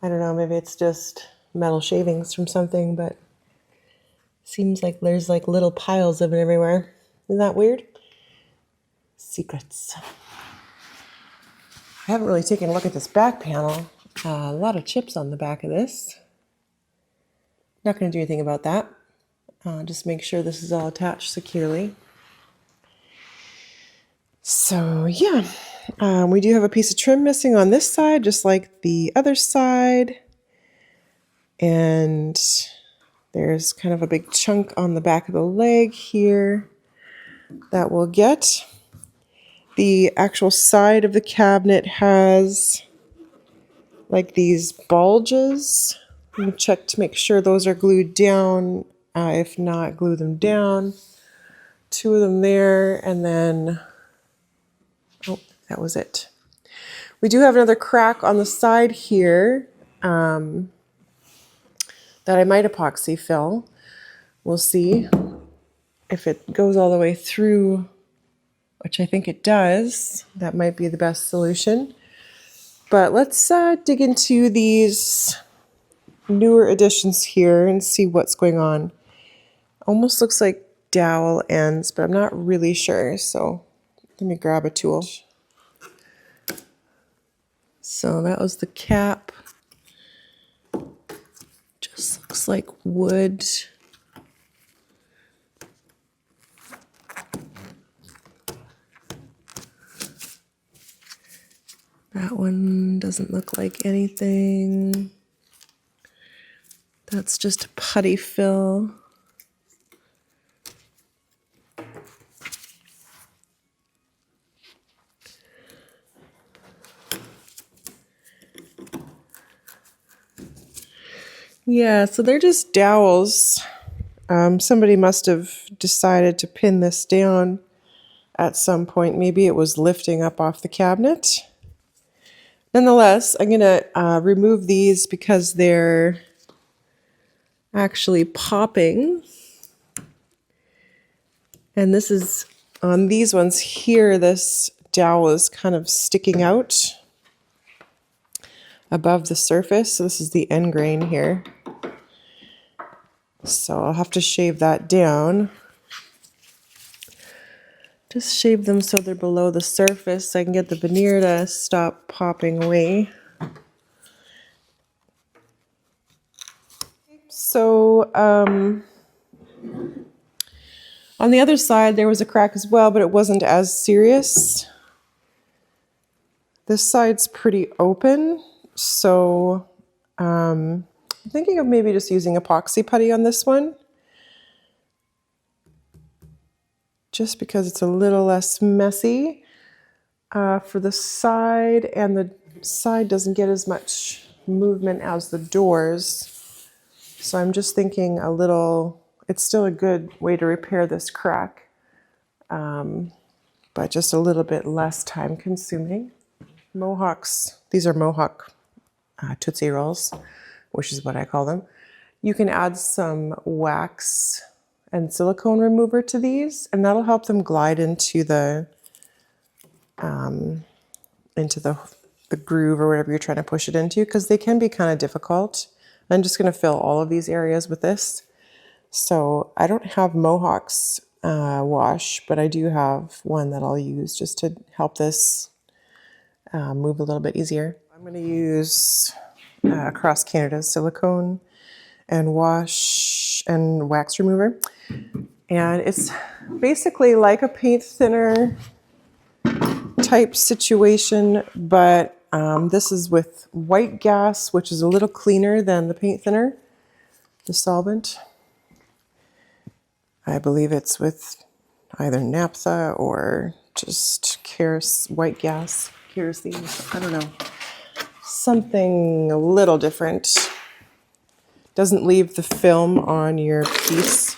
I don't know, maybe it's just metal shavings from something, but seems like there's like little piles of it everywhere. Isn't that weird? Secrets. I haven't really taken a look at this back panel. A lot of chips on the back of this. Not going to do anything about that. Just make sure this is all attached securely. So yeah, we do have a piece of trim missing on this side, just like the other side. And there's kind of a big chunk on the back of the leg here that we'll get. The actual side of the cabinet has like these bulges. Let me check to make sure those are glued down. If not, glue them down. 2 of them there, and then, oh, that was it. We do have another crack on the side here that I might epoxy fill. We'll see if it goes all the way through, which I think it does. That might be the best solution. But let's dig into these newer additions here and see what's going on. Almost looks like dowel ends, but I'm not really sure. So let me grab a tool. So that was the cap. Just looks like wood. That one doesn't look like anything. That's just a putty fill. Yeah, so they're just dowels. Somebody must have decided to pin this down at some point. Maybe it was lifting up off the cabinet. Nonetheless, I'm going to remove these because they're actually popping. And this is, on these ones here, this dowel is kind of sticking out above the surface. So this is the end grain here. So I'll have to shave that down. Just shave them so they're below the surface so I can get the veneer to stop popping away. So on the other side there was a crack as well, but it wasn't as serious. This side's pretty open. So I'm thinking of maybe just using epoxy putty on this one, just because it's a little less messy for the side, and the side doesn't get as much movement as the doors. So I'm just thinking a little, it's still a good way to repair this crack, but just a little bit less time consuming. Mohawks, these are Mohawk Tootsie Rolls, which is what I call them. You can add some wax and silicone remover to these, and that'll help them glide into the groove or whatever you're trying to push it into, because they can be kind of difficult. I'm just going to fill all of these areas with this. So I don't have Mohawk's wash, but I do have one that I'll use just to help this move a little bit easier. I'm going to use Across Canada's silicone and wash and wax remover. And it's basically like a paint thinner type situation, but this is with white gas, which is a little cleaner than the paint thinner, the solvent. I believe it's with either naphtha or just white gas, kerosene, I don't know. Something a little different. Doesn't leave the film on your piece,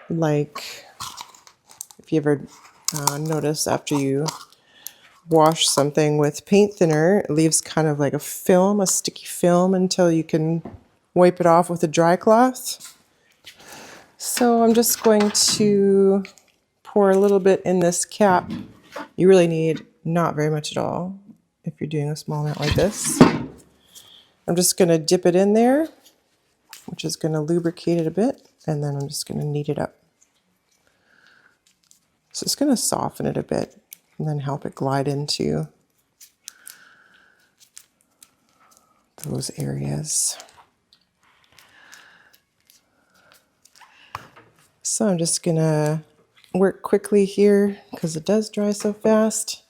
like if you ever notice after you wash something with paint thinner, it leaves kind of like a film, a sticky film, until you can wipe it off with a dry cloth. So I'm just going to pour a little bit in this cap. You really need not very much at all if you're doing a small amount like this. I'm just going to dip it in there, which is going to lubricate it a bit, and then I'm just going to knead it up. So it's going to soften it a bit and then help it glide into those areas. So I'm just going to work quickly here because it does dry so fast.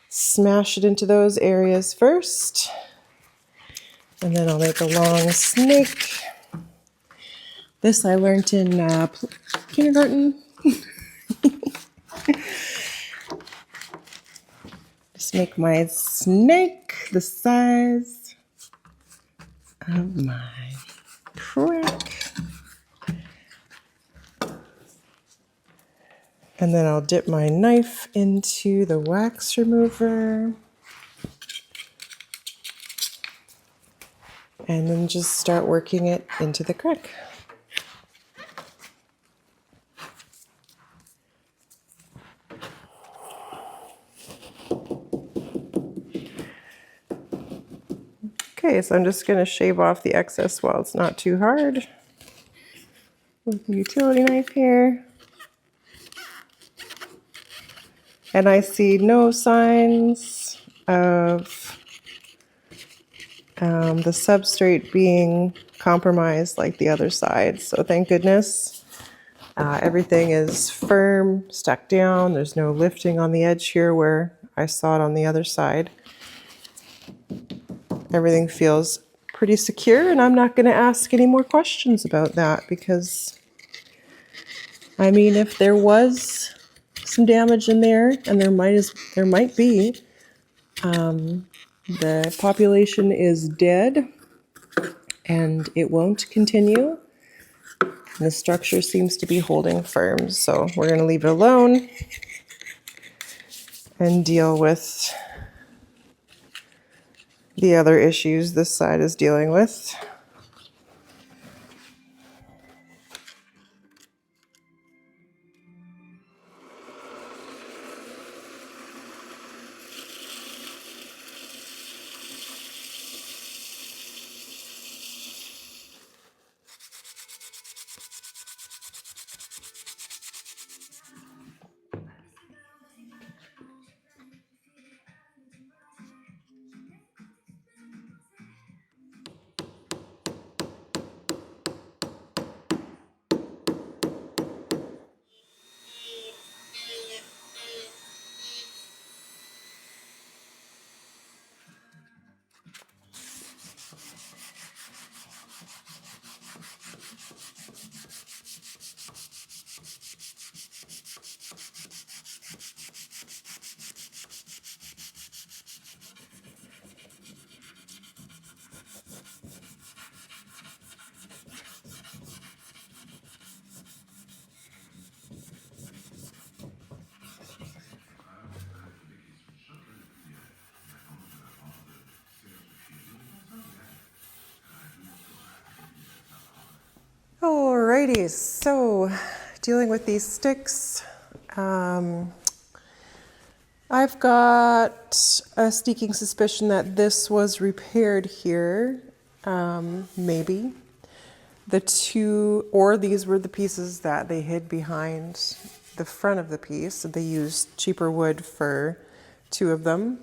Smash it into those areas first, and then I'll make a long snake. This I learned in kindergarten. Just make my snake the size of my crack. And then I'll dip my knife into the wax remover. And then just start working it into the crack. Okay, so I'm just going to shave off the excess while it's not too hard with the utility knife here. And I see no signs of the substrate being compromised like the other side. So thank goodness. Everything is firm, stuck down. There's no lifting on the edge here where I saw it on the other side. Everything feels pretty secure, and I'm not going to ask any more questions about that because, I mean, if there was some damage in there, and there might be, the population is dead and it won't continue. And the structure seems to be holding firm, so we're going to leave it alone and deal with the other issues this side is dealing with. Alrighty, so dealing with these sticks. I've got a sneaking suspicion that this was repaired here, maybe. The two, or these were the pieces that they hid behind the front of the piece. They used cheaper wood for two of them.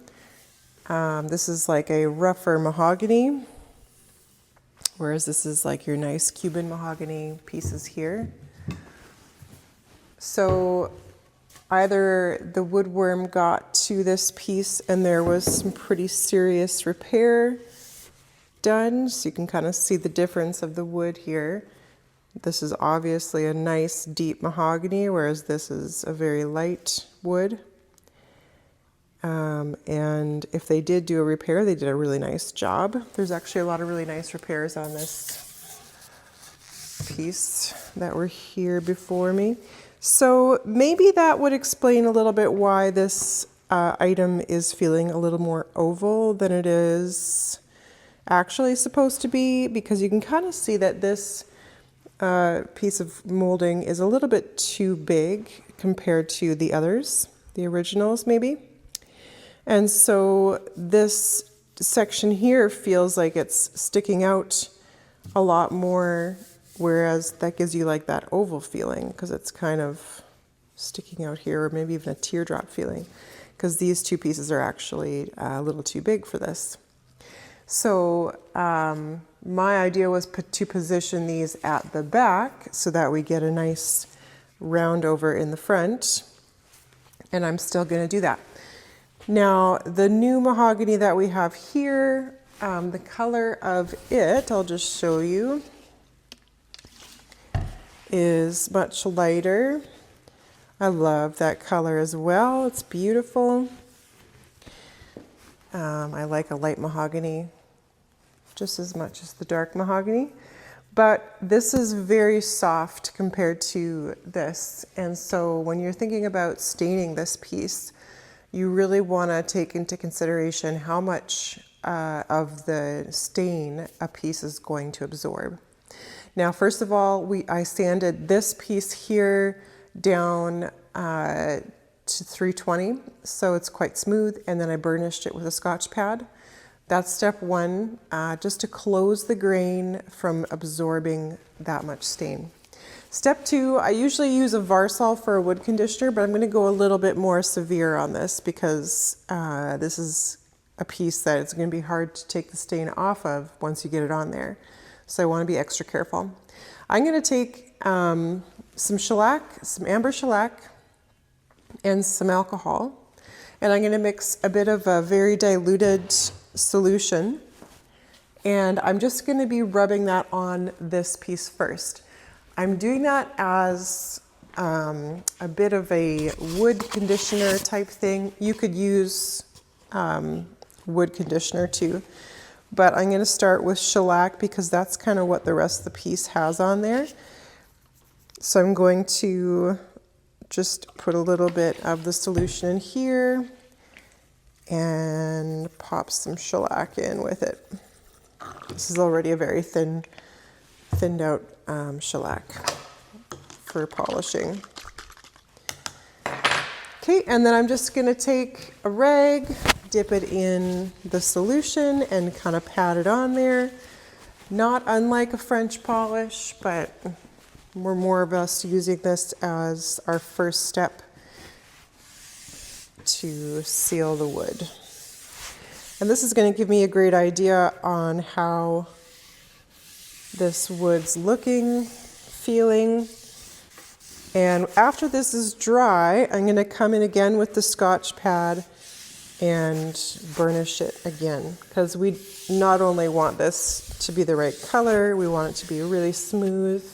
This is like a rougher mahogany, whereas this is like your nice Cuban mahogany pieces here. So either the woodworm got to this piece and there was some pretty serious repair done, so you can kind of see the difference of the wood here. This is obviously a nice deep mahogany, whereas this is a very light wood. And if they did do a repair, they did a really nice job. There's actually a lot of really nice repairs on this piece that were here before me. So maybe that would explain a little bit why this item is feeling a little more oval than it is actually supposed to be, because you can kind of see that this piece of molding is a little bit too big compared to the others, the originals maybe. And so this section here feels like it's sticking out a lot more, whereas that gives you like that oval feeling because it's kind of sticking out here, or maybe even a teardrop feeling, because these two pieces are actually a little too big for this. So my idea was to position these at the back so that we get a nice round over in the front, and I'm still going to do that. Now, the new mahogany that we have here, the color of it, I'll just show you, is much lighter. I love that color as well. It's beautiful. I like a light mahogany just as much as the dark mahogany, but this is very soft compared to this. And so when you're thinking about staining this piece, you really want to take into consideration how much of the stain a piece is going to absorb. Now, first of all, I sanded this piece here down to 320, so it's quite smooth, and then I burnished it with a Scotch pad. That's step one, just to close the grain from absorbing that much stain. Step two, I usually use a Varsol for a wood conditioner, but I'm going to go a little bit more severe on this because this is a piece that it's going to be hard to take the stain off of once you get it on there. So I want to be extra careful. I'm going to take some shellac, some amber shellac, and some alcohol, and I'm going to mix a bit of a very diluted solution, and I'm just going to be rubbing that on this piece first. I'm doing that as a bit of a wood conditioner type thing. You could use wood conditioner too, but I'm going to start with shellac because that's kind of what the rest of the piece has on there. So I'm going to just put a little bit of the solution in here and pop some shellac in with it. This is already a very thinned out shellac for polishing. Okay, and then I'm just going to take a rag, dip it in the solution, and kind of pat it on there. Not unlike a French polish, but we're more of us using this as our first step to seal the wood. And this is going to give me a great idea on how this wood's looking, feeling. And after this is dry, I'm going to come in again with the Scotch pad and burnish it again, because we not only want this to be the right color, we want it to be really smooth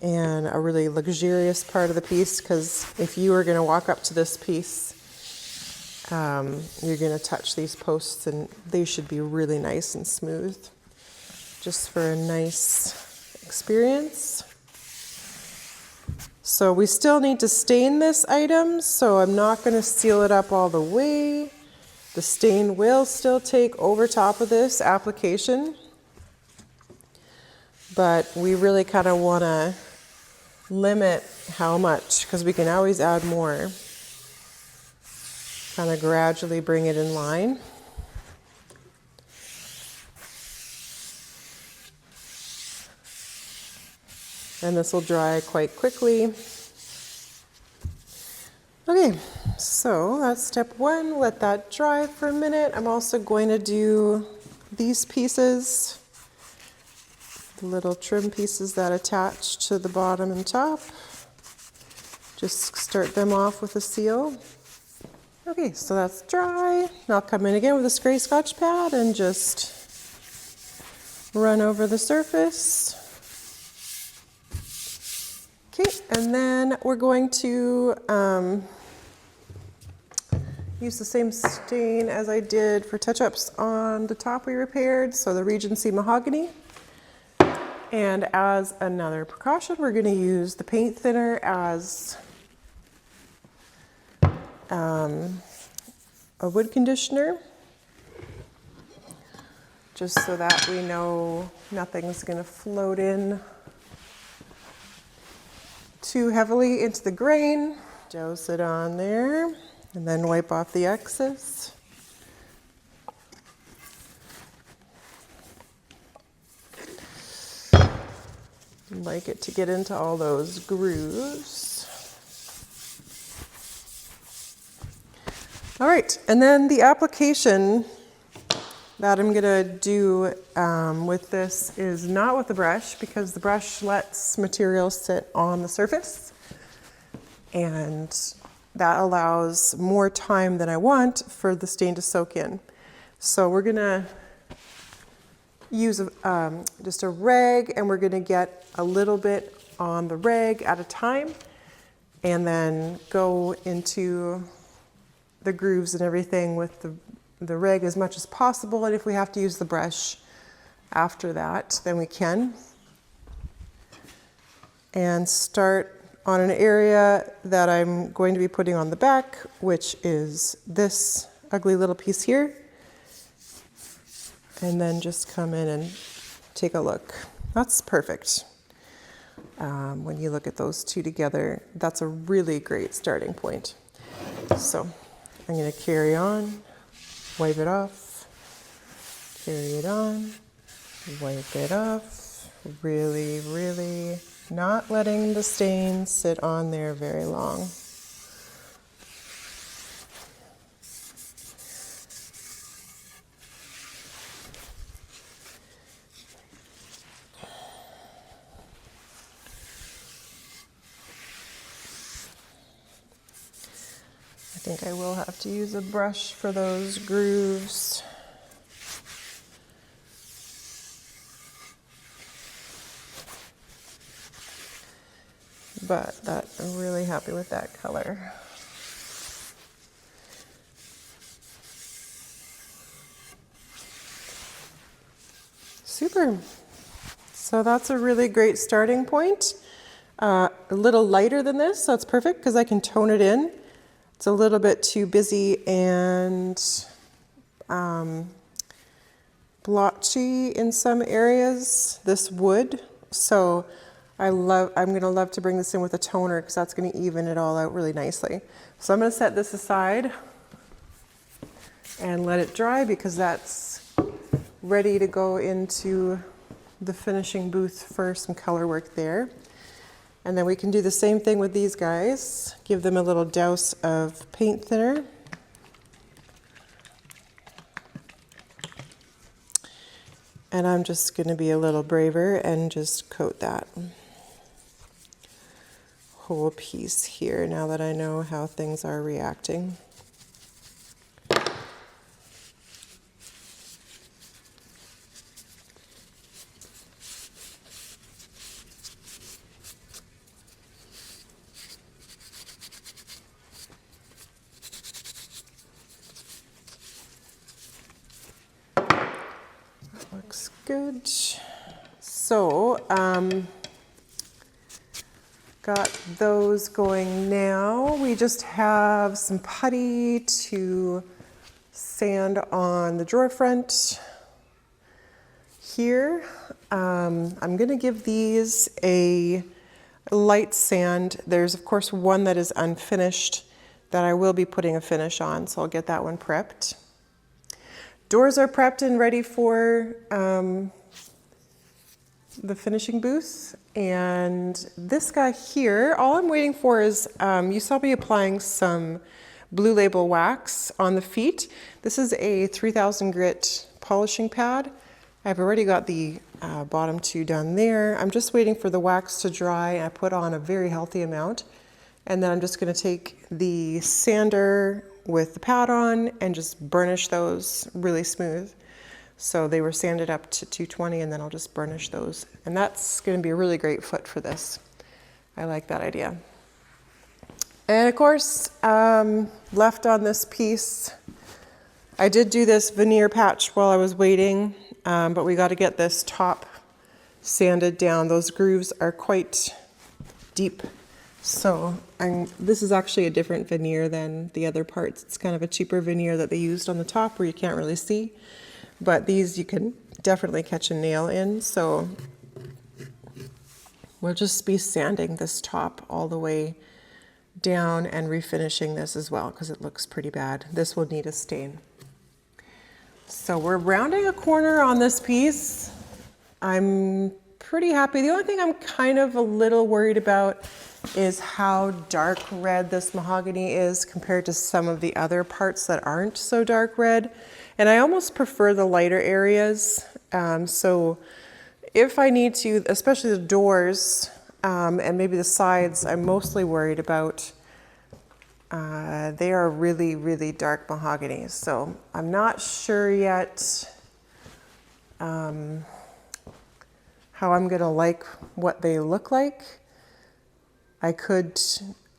and a really luxurious part of the piece, because if you are going to walk up to this piece, you're going to touch these posts and they should be really nice and smooth, just for a nice experience. So we still need to stain this item, so I'm not going to seal it up all the way. The stain will still take over top of this application, but we really kind of want to limit how much, because we can always add more. Kind of gradually bring it in line. And this will dry quite quickly. Okay, so that's step one. Let that dry for a minute. I'm also going to do these pieces, the little trim pieces that attach to the bottom and top. Just start them off with a seal. Okay, so that's dry. I'll come in again with a spray Scotch pad and just run over the surface. Okay, and then we're going to use the same stain as I did for touch-ups on the top we repaired, so the Regency mahogany. And as another precaution, we're going to use the paint thinner as a wood conditioner, just so that we know nothing's going to float in too heavily into the grain. Douse it on there and then wipe off the excess. Like it to get into all those grooves. All right, and then the application that I'm gonna do with this is not with the brush, because the brush lets material sit on the surface, and that allows more time than I want for the stain to soak in. So we're gonna use just a rag, and we're gonna get a little bit on the rag at a time, and then go into the grooves and everything with the rag as much as possible. And if we have to use the brush after that, then we can. And start on an area that I'm going to be putting on the back, which is this ugly little piece here. And then just come in and take a look. That's perfect. When you look at those two together, that's a really great starting point. So I'm going to carry on, wipe it off, carry it on, wipe it off. Really, really not letting the stain sit on there very long. I think I will have to use a brush for those grooves. But I'm really happy with that color. Super. So that's a really great starting point. A little lighter than this, so it's perfect because I can tone it in. It's a little bit too busy and blotchy in some areas, this wood. So I'm gonna love to bring this in with a toner, because that's gonna even it all out really nicely. So I'm gonna set this aside and let it dry, because that's ready to go into the finishing booth for some color work there. And then we can do the same thing with these guys. Give them a little douse of paint thinner. And I'm just going to be a little braver and just coat that whole piece here, now that I know how things are reacting. Looks good. So, got those going now. We just have some putty to sand on the drawer front here. I'm gonna give these a light sand. There's of course one that is unfinished that I will be putting a finish on, so I'll get that one prepped. Doors are prepped and ready for the finishing booth. And this guy here, all I'm waiting for is, you saw me applying some Blue Label wax on the feet. This is a 3000 grit polishing pad. I've already got the bottom two done there. I'm just waiting for the wax to dry. I put on a very healthy amount. And then I'm just gonna take the sander with the pad on and just burnish those really smooth. So they were sanded up to 220, and then I'll just burnish those. And that's gonna be a really great foot for this. I like that idea. And of course, left on this piece, I did do this veneer patch while I was waiting, but we gotta get this top sanded down. Those grooves are quite deep. So this is actually a different veneer than the other parts. It's kind of a cheaper veneer that they used on the top where you can't really see. But these you can definitely catch a nail in, so we'll just be sanding this top all the way down and refinishing this as well because it looks pretty bad. This will need a stain. So we're rounding a corner on this piece. I'm pretty happy. The only thing I'm kind of a little worried about is how dark red this mahogany is compared to some of the other parts that aren't so dark red. And I almost prefer the lighter areas. So if I need to, especially the doors and maybe the sides, I'm mostly worried about, they are really, really dark mahogany. So I'm not sure yet how I'm gonna like what they look like. I could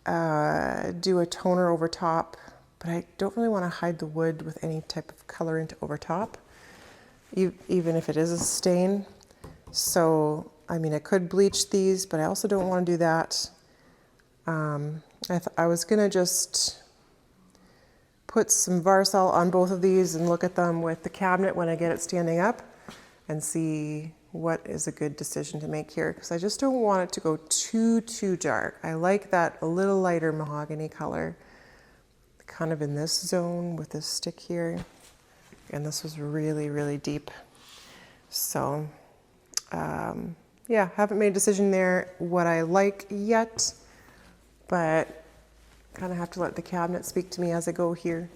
do a toner over top, but I don't really want to hide the wood with any type of colorant over top, even if it is a stain. So, I mean, I could bleach these, but I also don't want to do that. I was gonna just put some Varsol on both of these and look at them with the cabinet when I get it standing up and see what is a good decision to make here, because I just don't want it to go too dark. I like that a little lighter mahogany color, kind of in this zone with this stick here. And this was really, really deep. So, yeah, haven't made a decision there what I like yet, but kind of have to let the cabinet speak to me as I go here.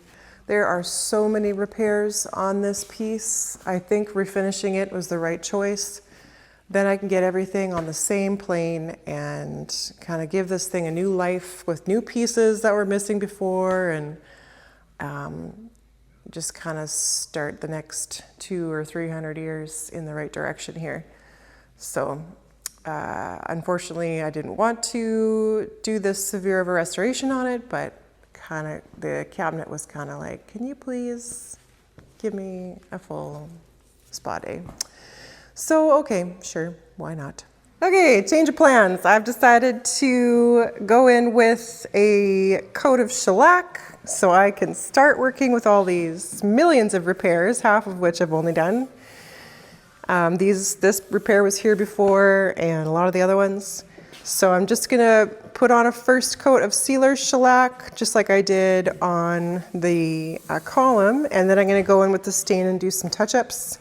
There are so many repairs on this piece. I think refinishing it was the right choice. Then I can get everything on the same plane and kind of give this thing a new life with new pieces that were missing before, and just kind of start the next 200 or 300 years in the right direction here. So unfortunately, I didn't want to do this severe of a restoration on it, but kind of the cabinet was kind of like, can you please give me a full spa day? So, okay, sure, why not? Okay, change of plans. I've decided to go in with a coat of shellac so I can start working with all these millions of repairs, half of which I've only done. This repair was here before, and a lot of the other ones. So I'm just gonna put on a first coat of sealer shellac, just like I did on the column, and then I'm gonna go in with the stain and do some touch-ups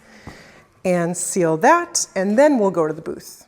and seal that, and then we'll go to the booth.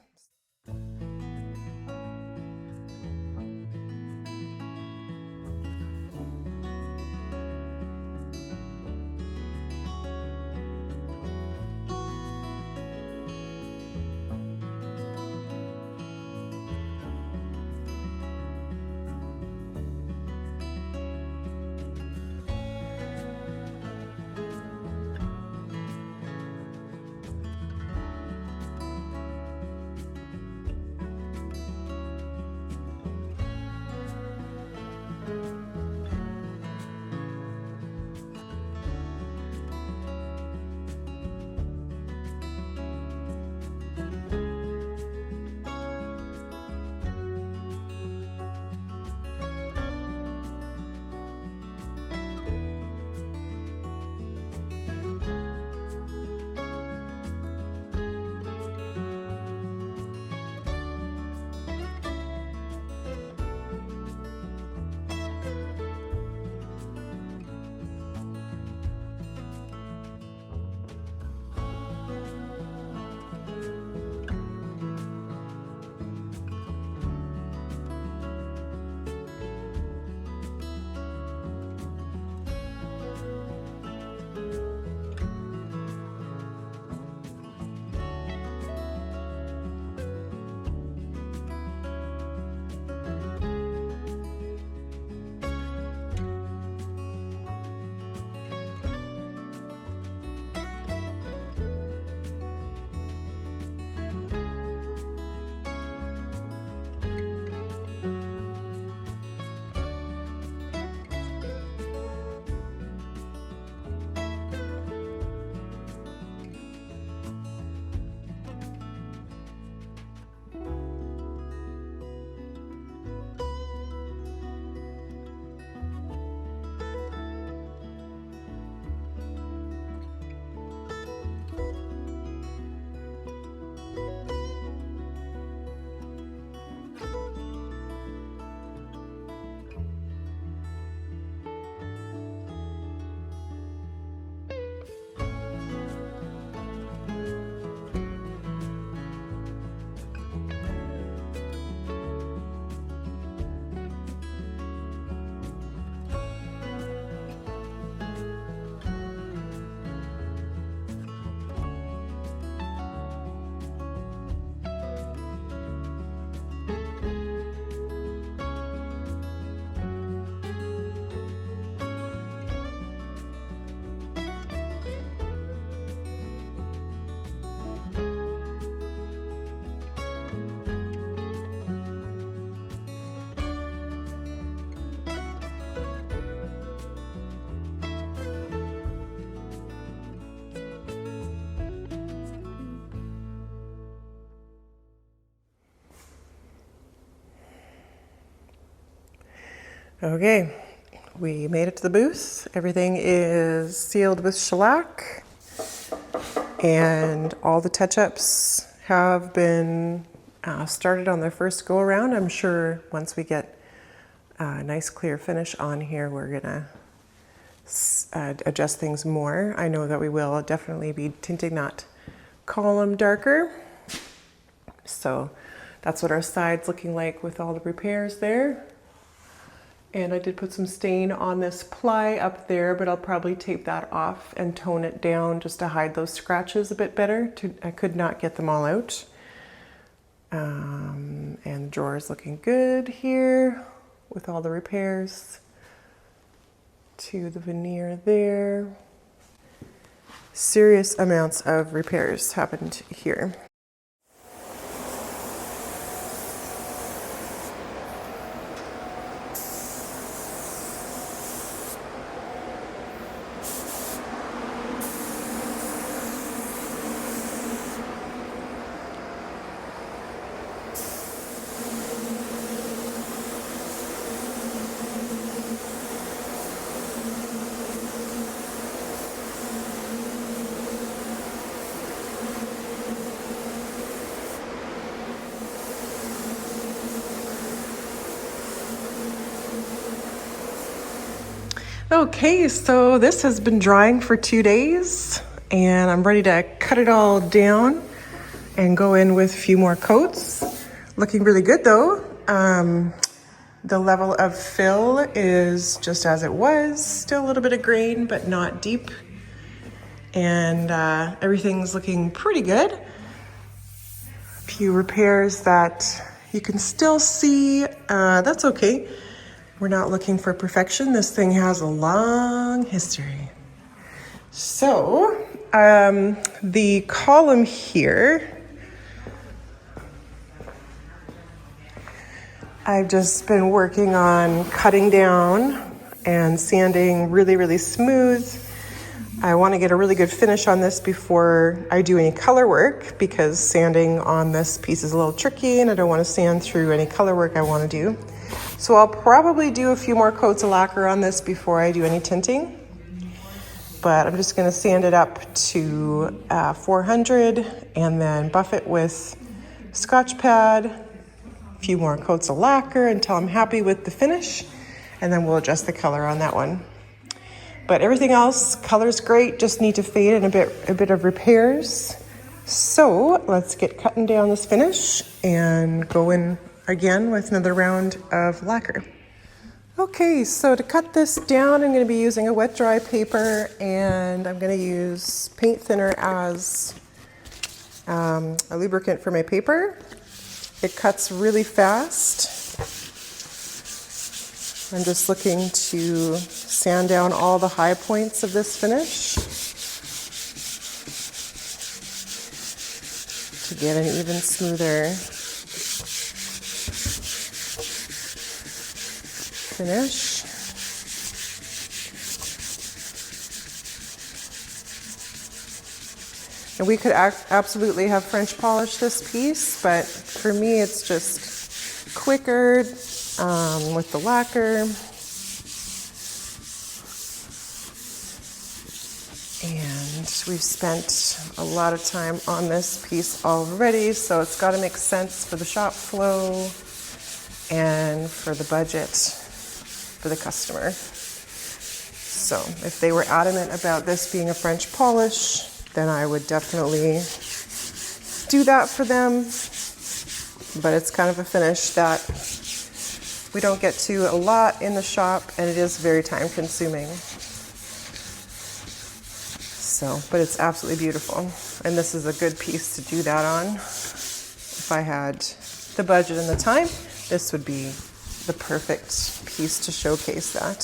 Okay, we made it to the booth. Everything is sealed with shellac, and all the touch-ups have been started on their first go around. I'm sure once we get a nice clear finish on here, we're gonna adjust things more. I know that we will definitely be tinting that column darker. So that's what our side's looking like with all the repairs there. And I did put some stain on this ply up there, but I'll probably tape that off and tone it down just to hide those scratches a bit better. I could not get them all out. And the drawer is looking good here with all the repairs to the veneer there. Serious amounts of repairs happened here. Okay, so this has been drying for 2 days and I'm ready to cut it all down and go in with a few more coats. Looking really good though. The level of fill is just as it was, still a little bit of grain, but not deep. And everything's looking pretty good. A few repairs that you can still see, that's okay. We're not looking for perfection. This thing has a long history. So the column here, I've just been working on cutting down and sanding really, really smooth. I want to get a really good finish on this before I do any color work, because sanding on this piece is a little tricky and I don't want to sand through any color work I want to do. So I'll probably do a few more coats of lacquer on this before I do any tinting. But I'm just going to sand it up to 400 and then buff it with Scotch pad, a few more coats of lacquer until I'm happy with the finish, and then we'll adjust the color on that one. But everything else, color's great, just need to fade and a bit of repairs. So let's get cutting down this finish and go in again with another round of lacquer. Okay, so to cut this down, I'm going to be using a wet dry paper, and I'm going to use paint thinner as a lubricant for my paper. It cuts really fast. I'm just looking to sand down all the high points of this finish to get an even smoother finish. And we could absolutely have French polish this piece, but for me it's just quicker with the lacquer. And we've spent a lot of time on this piece already, so it's got to make sense for the shop flow and for the budget for the customer. So if they were adamant about this being a French polish, then I would definitely do that for them. But it's kind of a finish that we don't get to a lot in the shop, and it is very time consuming. So, but it's absolutely beautiful. And this is a good piece to do that on. If I had the budget and the time, this would be the perfect piece to showcase that.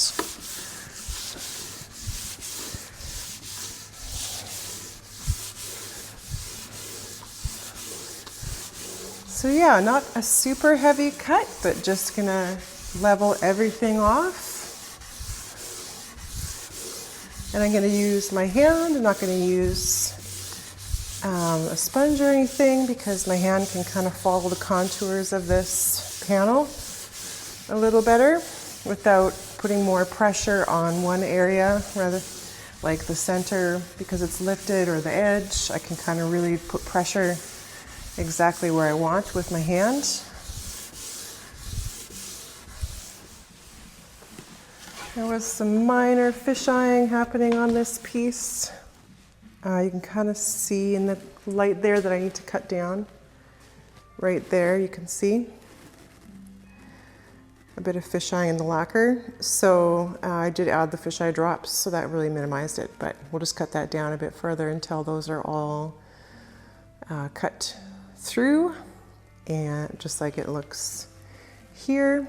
So yeah, not a super heavy cut, but just gonna level everything off. And I'm gonna use my hand. I'm not gonna use a sponge or anything, because my hand can kind of follow the contours of this panel a little better. without putting more pressure on one area, rather like the center, because it's lifted, or the edge. I can kind of really put pressure exactly where I want with my hand. There was some minor fisheyeing happening on this piece. You can kind of see in the light there that I need to cut down. Right there, you can see a bit of fisheye in the lacquer. So I did add the fisheye drops, so that really minimized it, but we'll just cut that down a bit further until those are all cut through, and just like it looks here.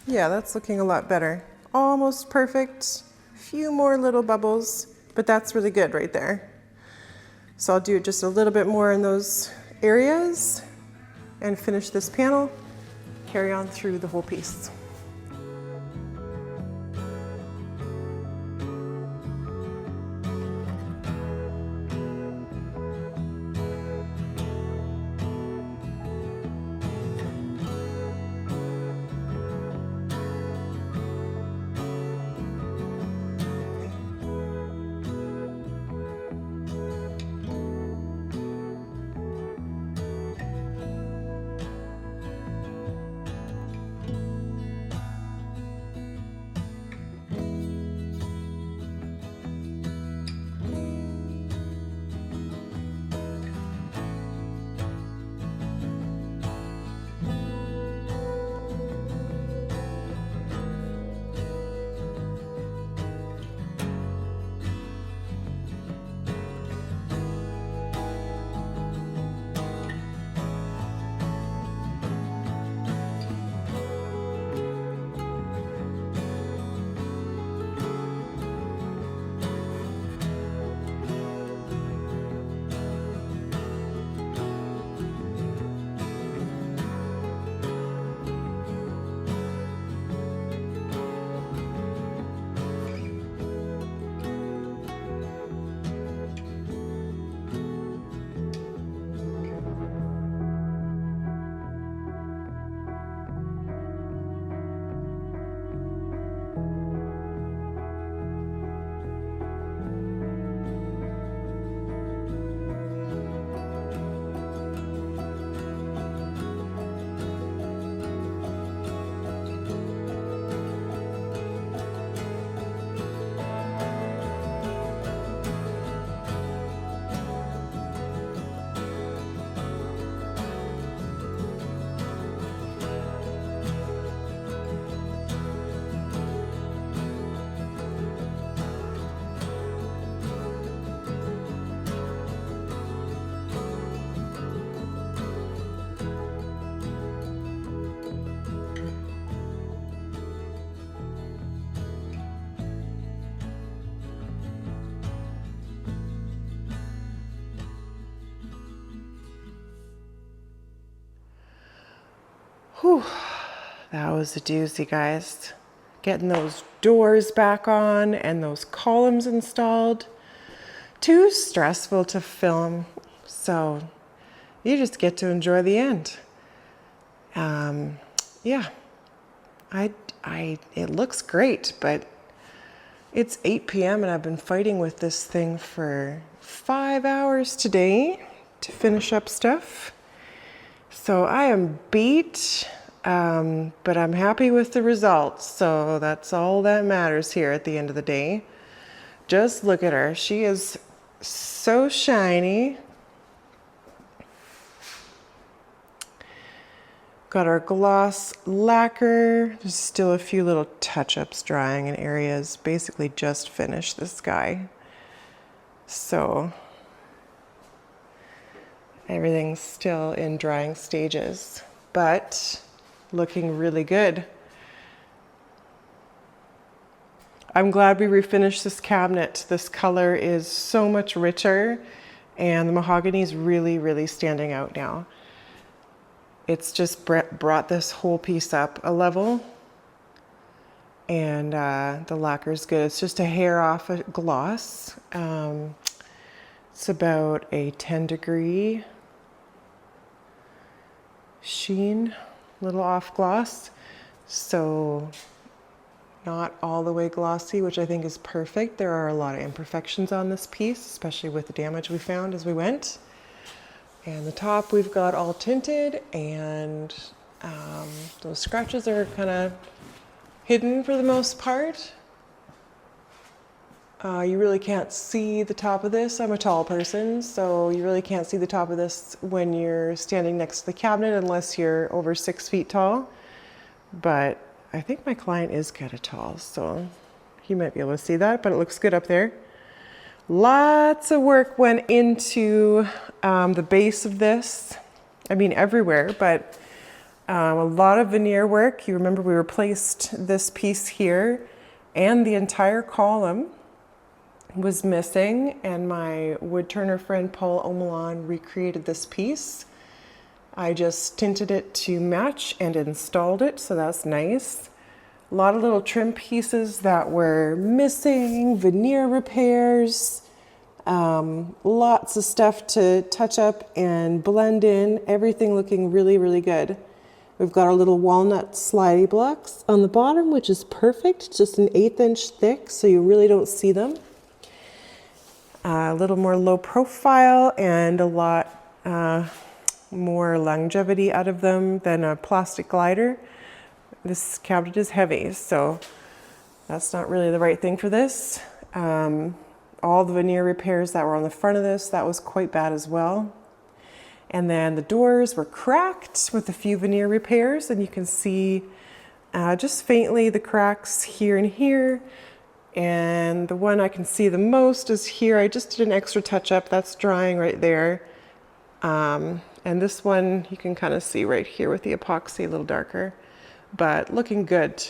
Yeah, that's looking a lot better. Almost perfect. Few more little bubbles, but that's really good right there. So I'll do just a little bit more in those areas and finish this panel. Carry on through the whole piece. Whew, that was a doozy, guys. Getting those doors back on and those columns installed. Too stressful to film, so you just get to enjoy the end. Yeah, it looks great, but it's 8 p.m. and I've been fighting with this thing for 5 hours today to finish up stuff. So I am beat, but I'm happy with the results. So that's all that matters here at the end of the day. Just look at her. She is so shiny. Got our gloss lacquer. There's still a few little touch-ups drying in areas. Basically just finished this guy. So everything's still in drying stages, but looking really good. I'm glad we refinished this cabinet. This color is so much richer and the mahogany is really, really standing out now. It's just brought this whole piece up a level, and the lacquer is good. It's just a hair off a gloss. It's about a 10-degree sheen, little off gloss. So not all the way glossy, which I think is perfect. There are a lot of imperfections on this piece, especially with the damage we found as we went. And the top we've got all tinted, and those scratches are kind of hidden for the most part. You really can't see the top of this. I'm a tall person, so you really can't see the top of this when you're standing next to the cabinet unless you're over 6 feet tall. But I think my client is kind of tall, so he might be able to see that, but it looks good up there. Lots of work went into the base of this. I mean, everywhere, but a lot of veneer work. You remember we replaced this piece here, and the entire column was missing, and my wood turner friend Paul Omelon recreated this piece. I just tinted it to match and installed it, so that's nice. A lot of little trim pieces that were missing, veneer repairs, lots of stuff to touch up and blend in, everything looking really, really good. We've got our little walnut slidey blocks on the bottom, which is perfect, just an 1/8 inch thick, so you really don't see them. A little more low profile and a lot more longevity out of them than a plastic glider. This cabinet is heavy, so that's not really the right thing for this. All the veneer repairs that were on the front of this, that was quite bad as well. And then the doors were cracked with a few veneer repairs, and you can see just faintly the cracks here and here. And the one I can see the most is here. I just did an extra touch up. That's drying right there. And this one you can kind of see right here with the epoxy, a little darker, but looking good.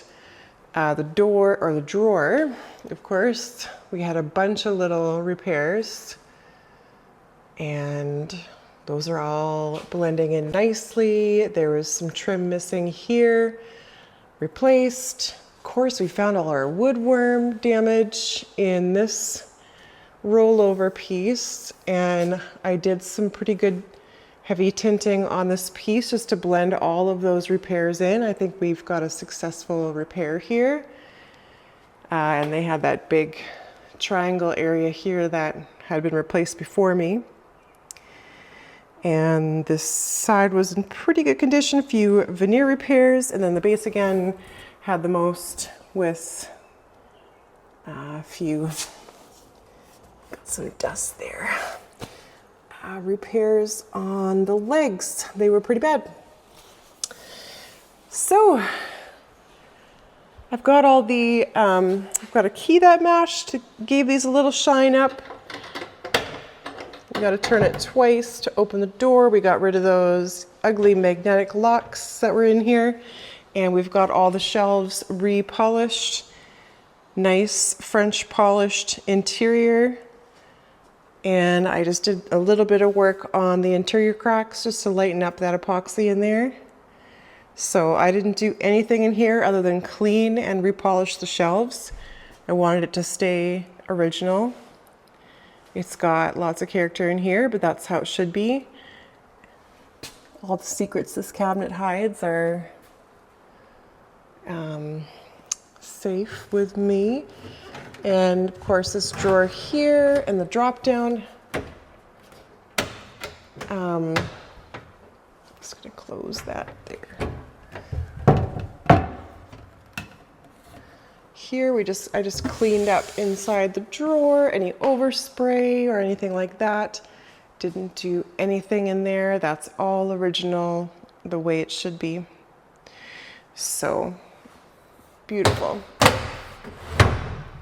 The door, or the drawer, of course, we had a bunch of little repairs, and those are all blending in nicely. There was some trim missing here, replaced. Of course, we found all our woodworm damage in this rollover piece, and I did some pretty good heavy tinting on this piece just to blend all of those repairs in. I think we've got a successful repair here. And they had that big triangle area here that had been replaced before me. And this side was in pretty good condition, a few veneer repairs, and then the base again had the most with a few, got some dust there. Repairs on the legs, they were pretty bad. So I've got all the, I've got a key that matched, gave these a little shine up. We got to turn it twice to open the door. We got rid of those ugly magnetic locks that were in here. And we've got all the shelves repolished. Nice French polished interior. And I just did a little bit of work on the interior cracks just to lighten up that epoxy in there. So I didn't do anything in here other than clean and repolish the shelves. I wanted it to stay original. It's got lots of character in here, but that's how it should be. All the secrets this cabinet hides are safe with me. And of course this drawer here and the drop down. I'm just gonna close that there. Here I just cleaned up inside the drawer, any overspray or anything like that. Didn't do anything in there. That's all original, the way it should be. So beautiful.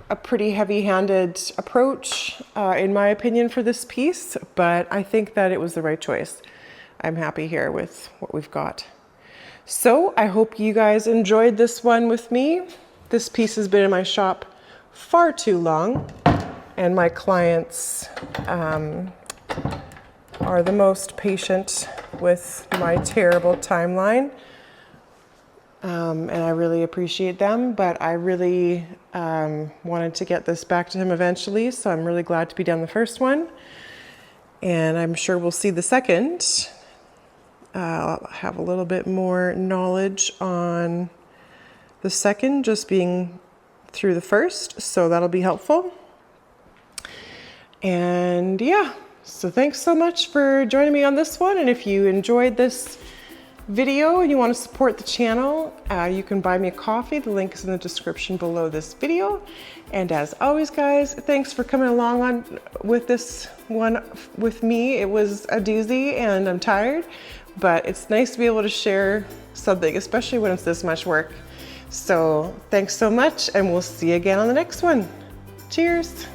A pretty heavy-handed approach, in my opinion, for this piece, but I think that it was the right choice. I'm happy here with what we've got. So I hope you guys enjoyed this one with me. This piece has been in my shop far too long, and my clients are the most patient with my terrible timeline. And I really appreciate them, but I really wanted to get this back to him eventually, so I'm really glad to be done the first one. And I'm sure we'll see the second. I'll have a little bit more knowledge on the second just being through the first, so that'll be helpful. And yeah, so thanks so much for joining me on this one. And if you enjoyed this video and you want to support the channel, you can buy me a coffee. The link is in the description below this video. And as always, guys, thanks for coming along with this one with me. It was a doozy and I'm tired, but it's nice to be able to share something, especially when it's this much work. So thanks so much, and we'll see you again on the next one. Cheers.